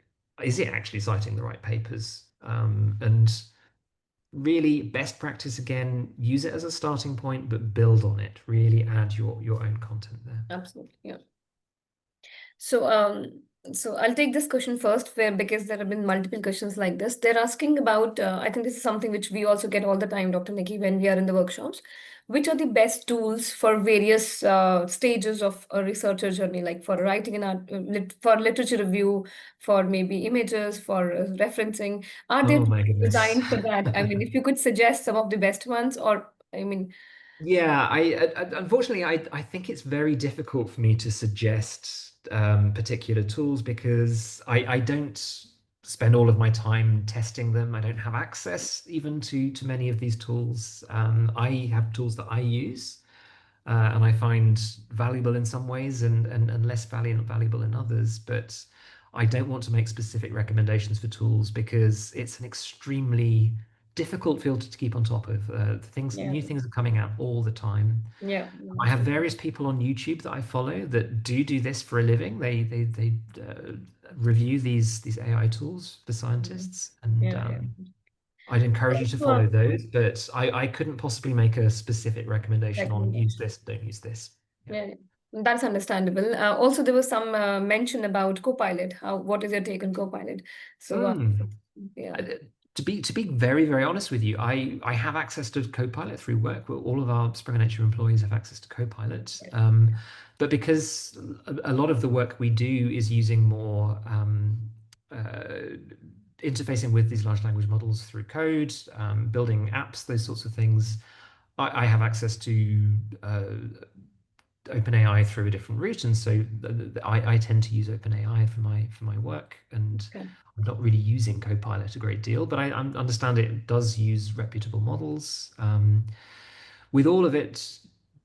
B: is it actually citing the right papers? And really, best practice again, use it as a starting point, but build on it. Really add your own content there.
A: Absolutely. Yeah. So, so I'll take this question first, where because there have been multiple questions like this. They're asking about, I think this is something which we also get all the time, Dr. Nikki, when we are in the workshops. Which are the best tools for various stages of a researcher journey, like for writing an art, for literature review, for maybe images, for referencing? Are there
B: Oh my goodness.
A: designed for that? I mean, if you could suggest some of the best ones, or I mean,
B: Yeah, unfortunately I think it's very difficult for me to suggest particular tools because I don't spend all of my time testing them. I don't have access even to many of these tools. I have tools that I use, and I find valuable in some ways and less valuable in others. But I don't want to make specific recommendations for tools because it's an extremely difficult field to keep on top of.
A: Yeah.
B: New things are coming out all the time.
A: Yeah.
B: I have various people on YouTube that I follow that do this for a living. They review these AI tools for
A: Mm.
B: scientists, and
A: Yeah. Yeah.
B: I'd encourage you to
A: Uh,
B: follow those. But I couldn't possibly make a specific recommendation on use
A: recommendation.
B: this, don't use this. Yeah.
A: Yeah. That's understandable. Also, there was some mention about Copilot. What is your take on Copilot? So,
B: Mm.
A: yeah.
B: Uh, to be very, very honest with you, I have access to Copilot through work. Well, all of our Springer Nature employees have access to Copilot. But because a lot of the work we do is using more uh, interfacing with these large language models through code, building apps, those sorts of things, I have access to OpenAI through a different route, and so I tend to use OpenAI for my work, and
A: Okay.
B: I'm not really using Copilot a great deal, but I understand it does use reputable models. With all of it,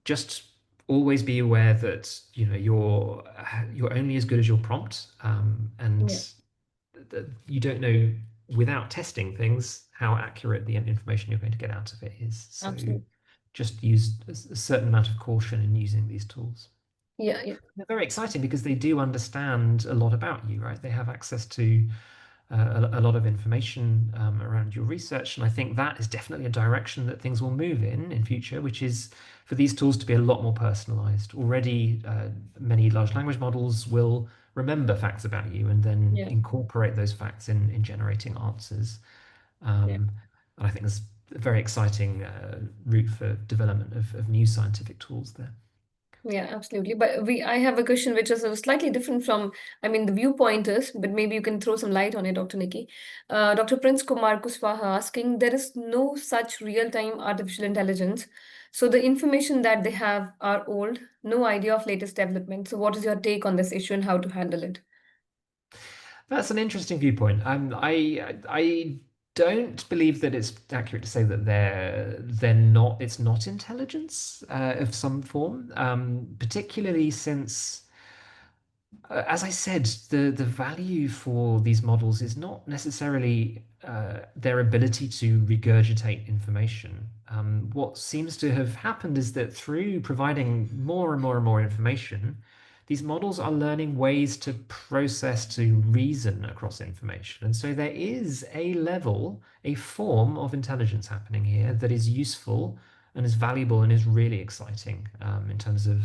B: just always be aware that you're only as good as your prompt,
A: Yeah.
B: and you don't know without testing things how accurate the information you're going to get out of it is. So
A: Absolutely.
B: just use a certain amount of caution in using these tools.
A: Yeah. Yeah.
B: They're very exciting because they do understand a lot about you, right? They have access to a lot of information around your research, and I think that is definitely a direction that things will move in future, which is for these tools to be a lot more personalized. Already, many large language models will remember facts about you and then
A: Yeah.
B: incorporate those facts in generating answers.
A: Yeah.
B: And I think there's a very exciting route for development of new scientific tools there.
A: Yeah, absolutely. But I have a question which is slightly different from, I mean, the viewpoint is, but maybe you can throw some light on it, Dr. Nikki. Dr. Prince Kumar Kuswaha asking, there is no such real-time artificial intelligence. So the information that they have are old, no idea of latest development. So what is your take on this issue and how to handle it?
B: That's an interesting viewpoint. I don't believe that it's accurate to say that they're not it's not intelligence of some form, particularly since as I said, the value for these models is not necessarily their ability to regurgitate information. What seems to have happened is that through providing more and more and more information, these models are learning ways to process, to reason across information. And so there is a level, a form of intelligence happening here that is useful and is valuable and is really exciting in terms of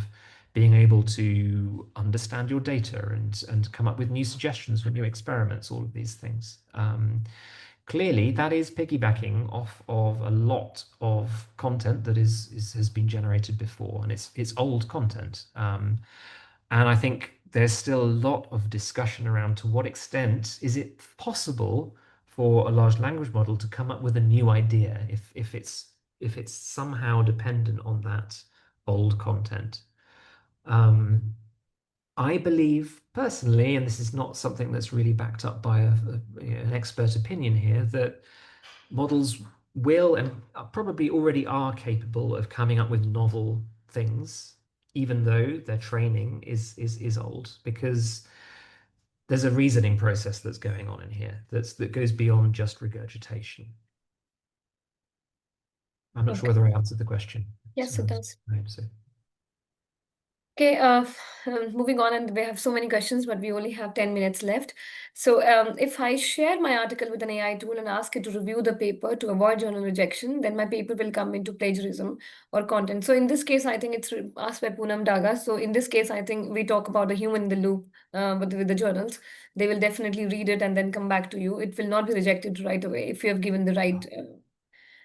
B: being able to understand your data and come up with new suggestions for new experiments, all of these things. Clearly, that is piggybacking off of a lot of content that has been generated before, and it's old content. And I think there's still a lot of discussion around to what extent is it possible for a large language model to come up with a new idea if it's somehow dependent on that old content. Um, I believe personally, and this is not something that's really backed up by an expert opinion here, that models will and probably already are capable of coming up with novel things, even though their training is old, because there's a reasoning process that's going on in here that goes beyond just regurgitation. I'm not sure
A: Okay.
B: whether I answered the question.
A: Yes, it does.
B: I hope so.
A: Okay, moving on, and we have so many questions, but we only have 10 minutes left. So, if I share my article with an AI tool and ask it to review the paper to avoid journal rejection, then my paper will come into plagiarism or content. So, in this case, I think it's asked by Poonam Daga. So, in this case, I think we talk about the human in the loop with the journals. They will definitely read it and then come back to you. It will not be rejected right away if you have given the right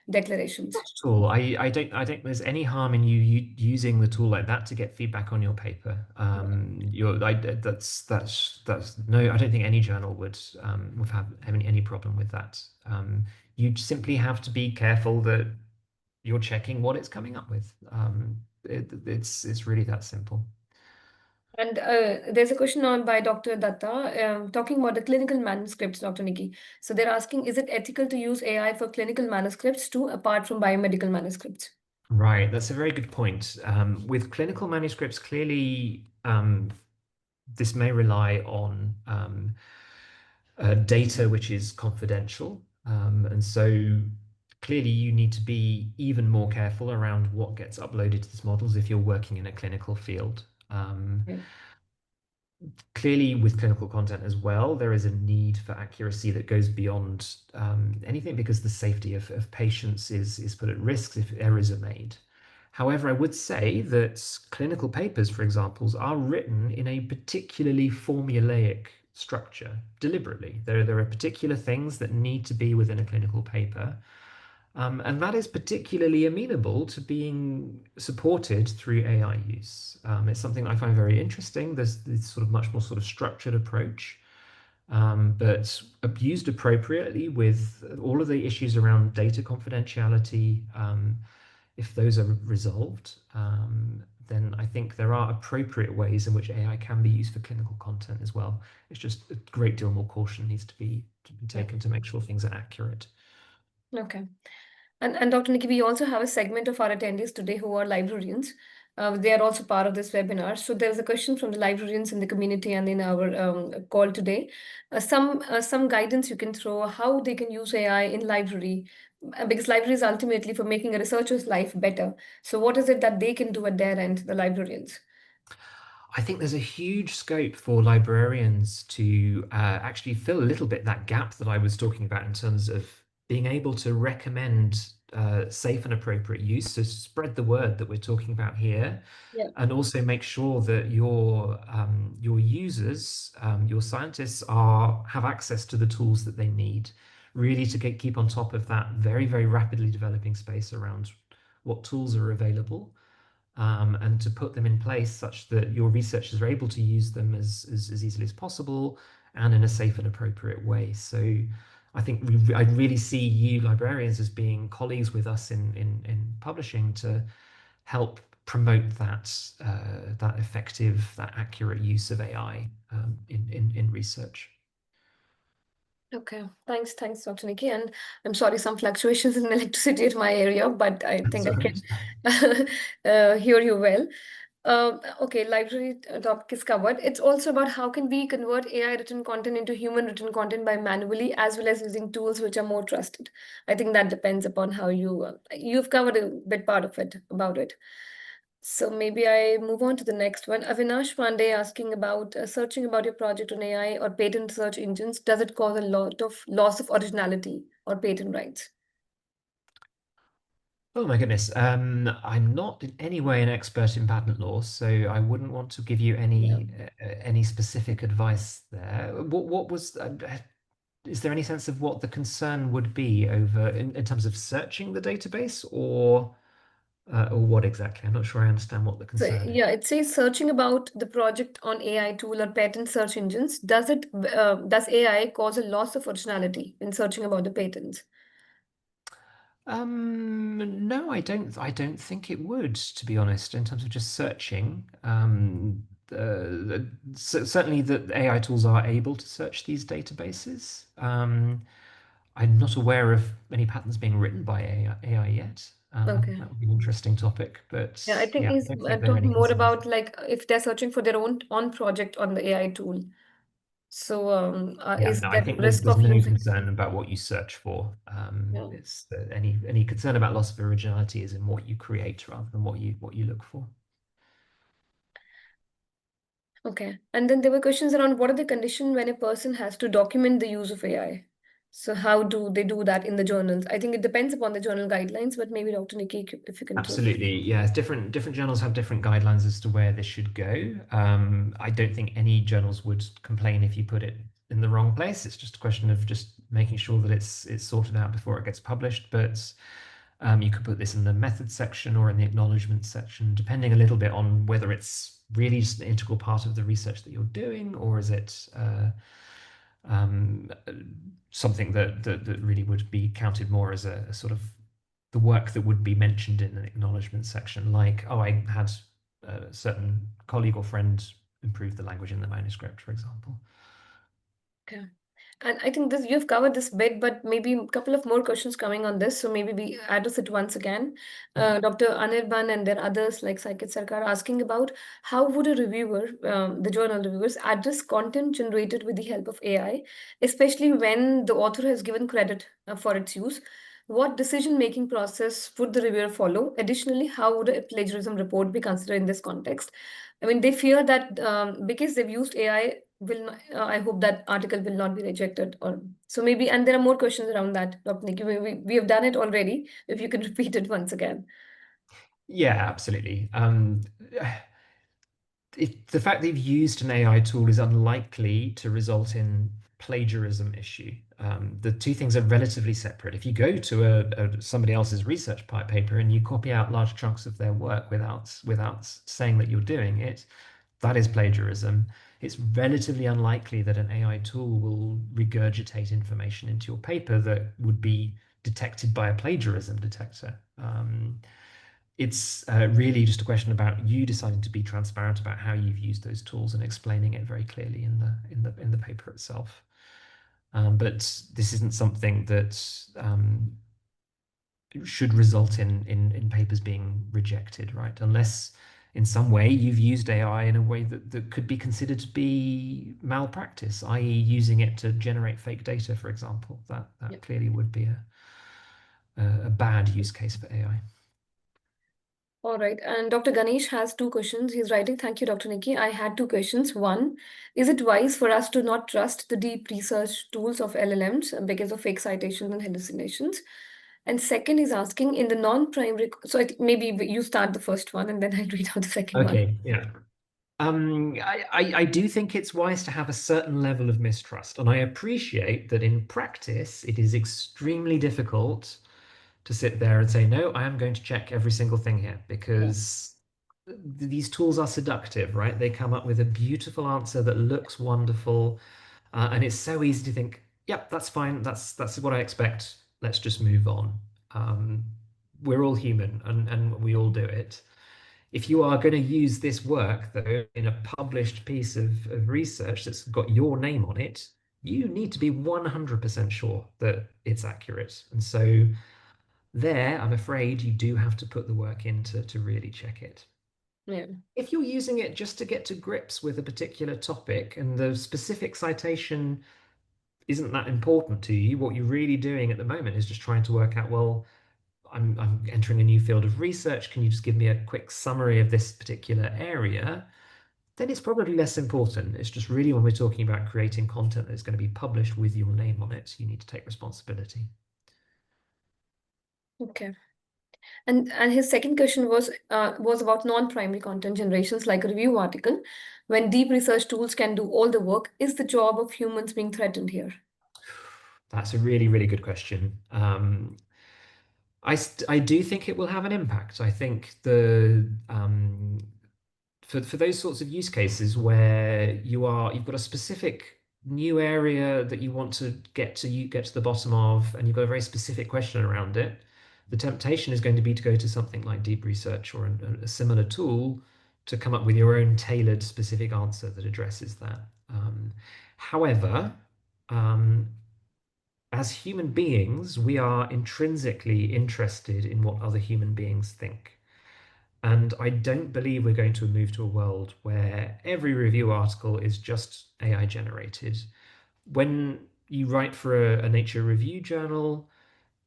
A: declarations.
B: Not at all. I don't. There's any harm in you using the tool like that to get feedback on your paper. That's no. I don't think any journal would have any problem with that. You simply have to be careful that you're checking what it's coming up with. It's really that simple.
A: And there's a question on by Dr. Datta talking about the clinical manuscripts, Dr. Nikki. So they're asking, is it ethical to use AI for clinical manuscripts too, apart from biomedical manuscripts?
B: Right, that's a very good point. With clinical manuscripts, clearly, this may rely on data which is confidential. And so clearly you need to be even more careful around what gets uploaded to these models if you're working in a clinical field.
A: Yeah.
B: Clearly, with clinical content as well, there is a need for accuracy that goes beyond anything because the safety of patients is put at risk if errors are made. However, I would say that clinical papers, for example, are written in a particularly formulaic structure deliberately. There are particular things that need to be within a clinical paper, and that is particularly amenable to being supported through AI use. It's something I find very interesting. There's this sort of much more sort of structured approach, but used appropriately with all of the issues around data confidentiality. If those are resolved, then I think there are appropriate ways in which AI can be used for clinical content as well. It's just a great deal more caution needs to be
A: Yeah.
B: taken to make sure things are accurate.
A: Okay. And Dr. Nikki, we also have a segment of our attendees today who are librarians. They are also part of this webinar. So there's a question from the librarians in the community and in our call today. Some guidance you can throw how they can use AI in library, because library is ultimately for making a researcher's life better. So what is it that they can do at their end, the librarians?
B: I think there's a huge scope for librarians to actually fill a little bit that gap that I was talking about in terms of being able to recommend safe and appropriate use. So spread the word that we're talking about here,
A: Yeah.
B: and also make sure that your users, your scientists, have access to the tools that they need, really to keep on top of that very, very rapidly developing space around what tools are available, and to put them in place such that your researchers are able to use them as easily as possible and in a safe and appropriate way. So I think I really see you librarians as being colleagues with us in publishing to help promote that effective, that accurate use of AI in research.
A: Okay, thanks, Dr. Nikki. And I'm sorry, some fluctuations in electricity at my area, but I
B: That's
A: think
B: all
A: I
B: right.
A: can hear you well. Okay, library topic is covered. It's also about how can we convert AI written content into human written content by manually as well as using tools which are more trusted. I think that depends upon how you've covered a bit part of it about it. So maybe I move on to the next one. Avinash Pandey asking about searching about your project on AI or patent search engines. Does it cause a lot of loss of originality or patent rights?
B: Oh my goodness. I'm not in any way an expert in patent law, so I wouldn't want to give you
A: Yeah.
B: any specific advice there. What was is there any sense of what the concern would be over in terms of searching the database or what exactly? I'm not sure I understand what the
A: So
B: concern is.
A: yeah, it says searching about the project on AI tool or patent search engines. Does AI cause a loss of originality in searching about the patents?
B: No, I don't think it would, to be honest, in terms of just searching. Certainly, the AI tools are able to search these databases. I'm not aware of any patterns being written by AI yet.
A: Okay.
B: That would be an interesting topic, but
A: Yeah, I think
B: yeah, I
A: he's
B: don't think there are
A: talking
B: any
A: more
B: concerns.
A: about like if they're searching for their own project on the AI tool. So
B: Yeah,
A: is
B: no, I
A: there
B: think
A: risk
B: there's
A: of
B: no
A: losing?
B: concern about what you search for.
A: Yeah.
B: It's any concern about loss of originality is in what you create rather than what you look for.
A: Okay. And then there were questions around what are the conditions when a person has to document the use of AI? So how do they do that in the journals? I think it depends upon the journal guidelines, but maybe Dr. Nikki, if you can throw.
B: Absolutely, yeah. It's different journals have different guidelines as to where this should go. I don't think any journals would complain if you put it in the wrong place. It's just a question of just making sure that it's sorted out before it gets published. But you could put this in the methods section or in the acknowledgement section, depending a little bit on whether it's really just an integral part of the research that you're doing, or is it um, something that really would be counted more as a sort of the work that would be mentioned in an acknowledgement section, like, oh, I had a certain colleague or friend improve the language in the manuscript, for example.
A: Okay. And I think this you've covered this bit, but maybe a couple of more questions coming on this. So maybe we address it once again.
B: Mhm.
A: Dr. Anirban and there are others like Saket Sarkar asking about how would a reviewer, the journal reviewers, address content generated with the help of AI, especially when the author has given credit for its use. What decision-making process would the reviewer follow? Additionally, how would a plagiarism report be considered in this context? I mean, they fear that because they've used AI, will not, I hope that article will not be rejected. Or so maybe, and there are more questions around that, Dr. Nikki. We have done it already. If you can repeat it once again.
B: Yeah, absolutely. The fact that you've used an AI tool is unlikely to result in plagiarism issue. The two things are relatively separate. If you go to somebody else's research paper and you copy out large chunks of their work without saying that you're doing it, that is plagiarism. It's relatively unlikely that an AI tool will regurgitate information into your paper that would be detected by a plagiarism detector. It's really just a question about you deciding to be transparent about how you've used those tools and explaining it very clearly in the paper itself. But this isn't something that should result in papers being rejected, right? Unless in some way you've used AI in a way that could be considered to be malpractice, i.e., using it to generate fake data, for example. That clearly would be a bad use case for AI.
A: All right. And Dr. Ganesh has two questions. He's writing, thank you, Dr. Nikki. I had two questions. One, is it wise for us to not trust the deep research tools of LLMs because of fake citations and hallucinations? And second is asking in the non-primary, so maybe you start the first one and then I'll read out the second one.
B: Okay, yeah. I do think it's wise to have a certain level of mistrust, and I appreciate that in practice it is extremely difficult to sit there and say, no, I am going to check every single thing here
A: Yeah.
B: because these tools are seductive, right? They come up with a beautiful answer that looks wonderful, and it's so easy to think, yep, that's fine. That's what I expect. Let's just move on. Um, we're all human, and we all do it. If you are going to use this work, though, in a published piece of research that's got your name on it, you need to be 100% sure that it's accurate. And so there, I'm afraid you do have to put the work in to really check it.
A: Yeah.
B: If you're using it just to get to grips with a particular topic and the specific citation isn't that important to you, what you're really doing at the moment is just trying to work out, well, I'm entering a new field of research. Can you just give me a quick summary of this particular area? Then it's probably less important. It's just really when we're talking about creating content that's going to be published with your name on it, you need to take responsibility.
A: Okay. And his second question was about non-primary content generations like a review article. When deep research tools can do all the work, is the job of humans being threatened here?
B: That's a really, really good question. I do think it will have an impact. I think for those sorts of use cases where you've got a specific new area that you want to get to the bottom of, and you've got a very specific question around it, the temptation is going to be to go to something like deep research or a similar tool to come up with your own tailored specific answer that addresses that. However, um, as human beings, we are intrinsically interested in what other human beings think. And I don't believe we're going to move to a world where every review article is just AI generated. When you write for a Nature review journal,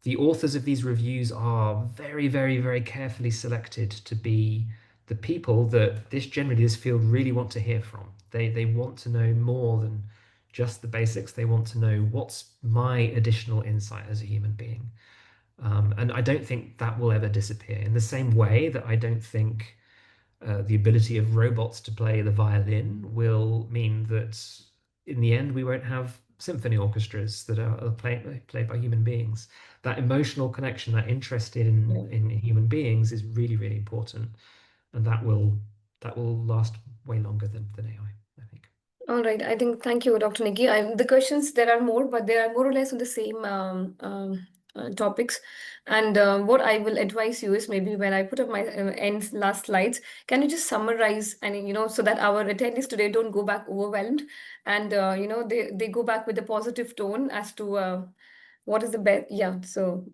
B: the authors of these reviews are very, very, very carefully selected to be the people that this field really want to hear from. They want to know more than just the basics. They want to know what's my additional insight as a human being. And I don't think that will ever disappear. In the same way that I don't think the ability of robots to play the violin will mean that in the end we won't have symphony orchestras that are played by human beings. That emotional connection, that interest
A: Yeah.
B: in human beings is really, really important, and that will last way longer than AI, I think.
A: All right. I think thank you, Dr. Nikki. The questions there are more, but they are more or less on the same topics. And what I will advise you is maybe when I put up my end last slides, can you just summarize and so that our attendees today don't go back overwhelmed and they go back with a positive tone as to what is the best. Yeah. So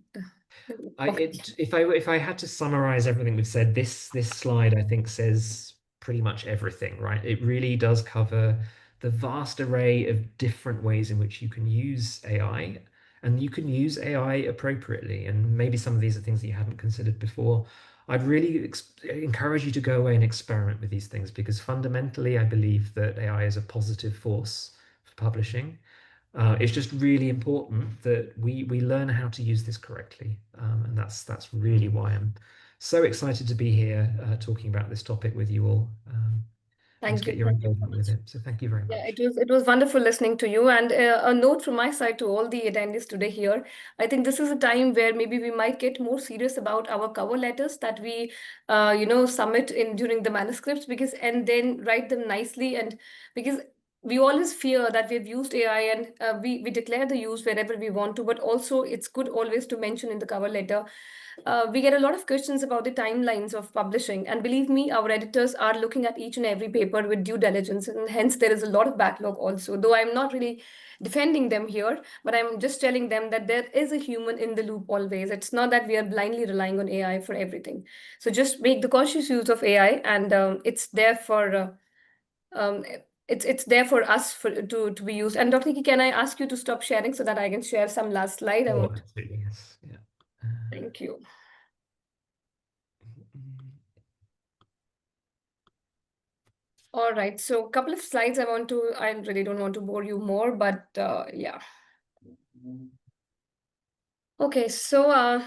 A: okay.
B: If I had to summarize everything we've said, this slide I think says pretty much everything, right? It really does cover the vast array of different ways in which you can use AI, and you can use AI appropriately. And maybe some of these are things that you hadn't considered before. I'd really encourage you to go away and experiment with these things, because fundamentally, I believe that AI is a positive force for publishing. It's just really important that we learn how to use this correctly, and that's really why I'm so excited to be here talking about this topic with you all, and to
A: Thank you.
B: get your
A: Thank you so
B: involvement with
A: much.
B: it. So thank you very
A: Yeah,
B: much.
A: it was wonderful listening to you. And a note from my side to all the attendees today here. I think this is a time where maybe we might get more serious about our cover letters that we, submit in during the manuscripts, because and then write them nicely. And because we always fear that we've used AI and we declare the use wherever we want to, but also it's good always to mention in the cover letter. We get a lot of questions about the timelines of publishing, and believe me, our editors are looking at each and every paper with due diligence, and hence there is a lot of backlog also. Though I'm not really defending them here, but I'm just telling them that there is a human in the loop always. It's not that we are blindly relying on AI for everything. So just make the cautious use of AI, and it's there for. Um, it's there for us to be used. And Dr. Nikki, can I ask you to stop sharing so that I can share some last slide? I
B: Oh,
A: want.
B: absolutely, yes. Yeah.
A: Thank you. All right, so a couple of slides I really don't want to bore you more, but yeah. Okay, so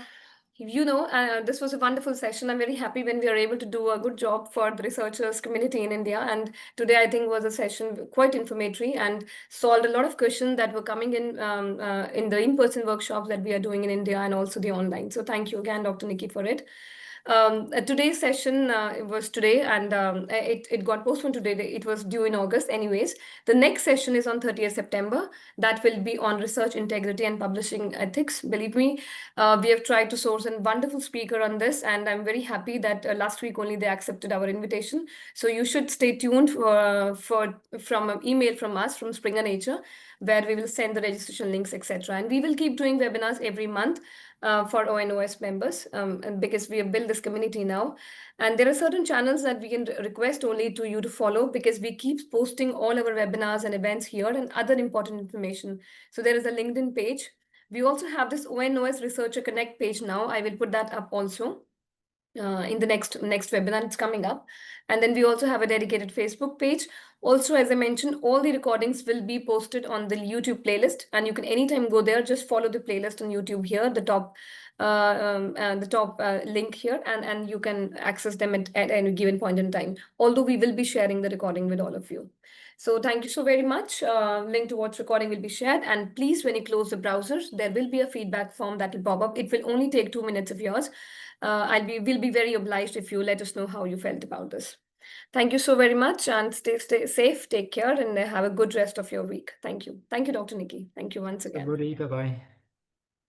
A: this was a wonderful session. I'm very happy when we are able to do a good job for the researchers community in India. And today I think was a session quite informatory and solved a lot of questions that were coming in the in-person workshops that we are doing in India and also the online. So thank you again, Dr. Nikki, for it. Today's session it was today, and it got postponed today. It was due in August, anyways. The next session is on 30th September. That will be on research integrity and publishing ethics. Believe me, we have tried to source a wonderful speaker on this, and I'm very happy that last week only they accepted our invitation. So you should stay tuned for from an email from us from Springer Nature, where we will send the registration links, etc. And we will keep doing webinars every month for ONOS members, and because we have built this community now. And there are certain channels that we can request only to you to follow, because we keep posting all our webinars and events here and other important information. So there is a LinkedIn page. We also have this ONOS Researcher Connect page now. I will put that up also in the next webinar. It's coming up. And then we also have a dedicated Facebook page. Also, as I mentioned, all the recordings will be posted on the YouTube playlist, and you can anytime go there. Just follow the playlist on YouTube here, the top link here, and you can access them at any given point in time. Although we will be sharing the recording with all of you. So thank you so very much. Link to watch recording will be shared. And please, when you close the browsers, there will be a feedback form that will pop up. It will only take 2 minutes of yours. Will be very obliged if you let us know how you felt about this. Thank you so very much, and stay safe, take care, and have a good rest of your week. Thank you. Thank you, Dr. Nikki. Thank you once again.
B: Everybody, bye bye.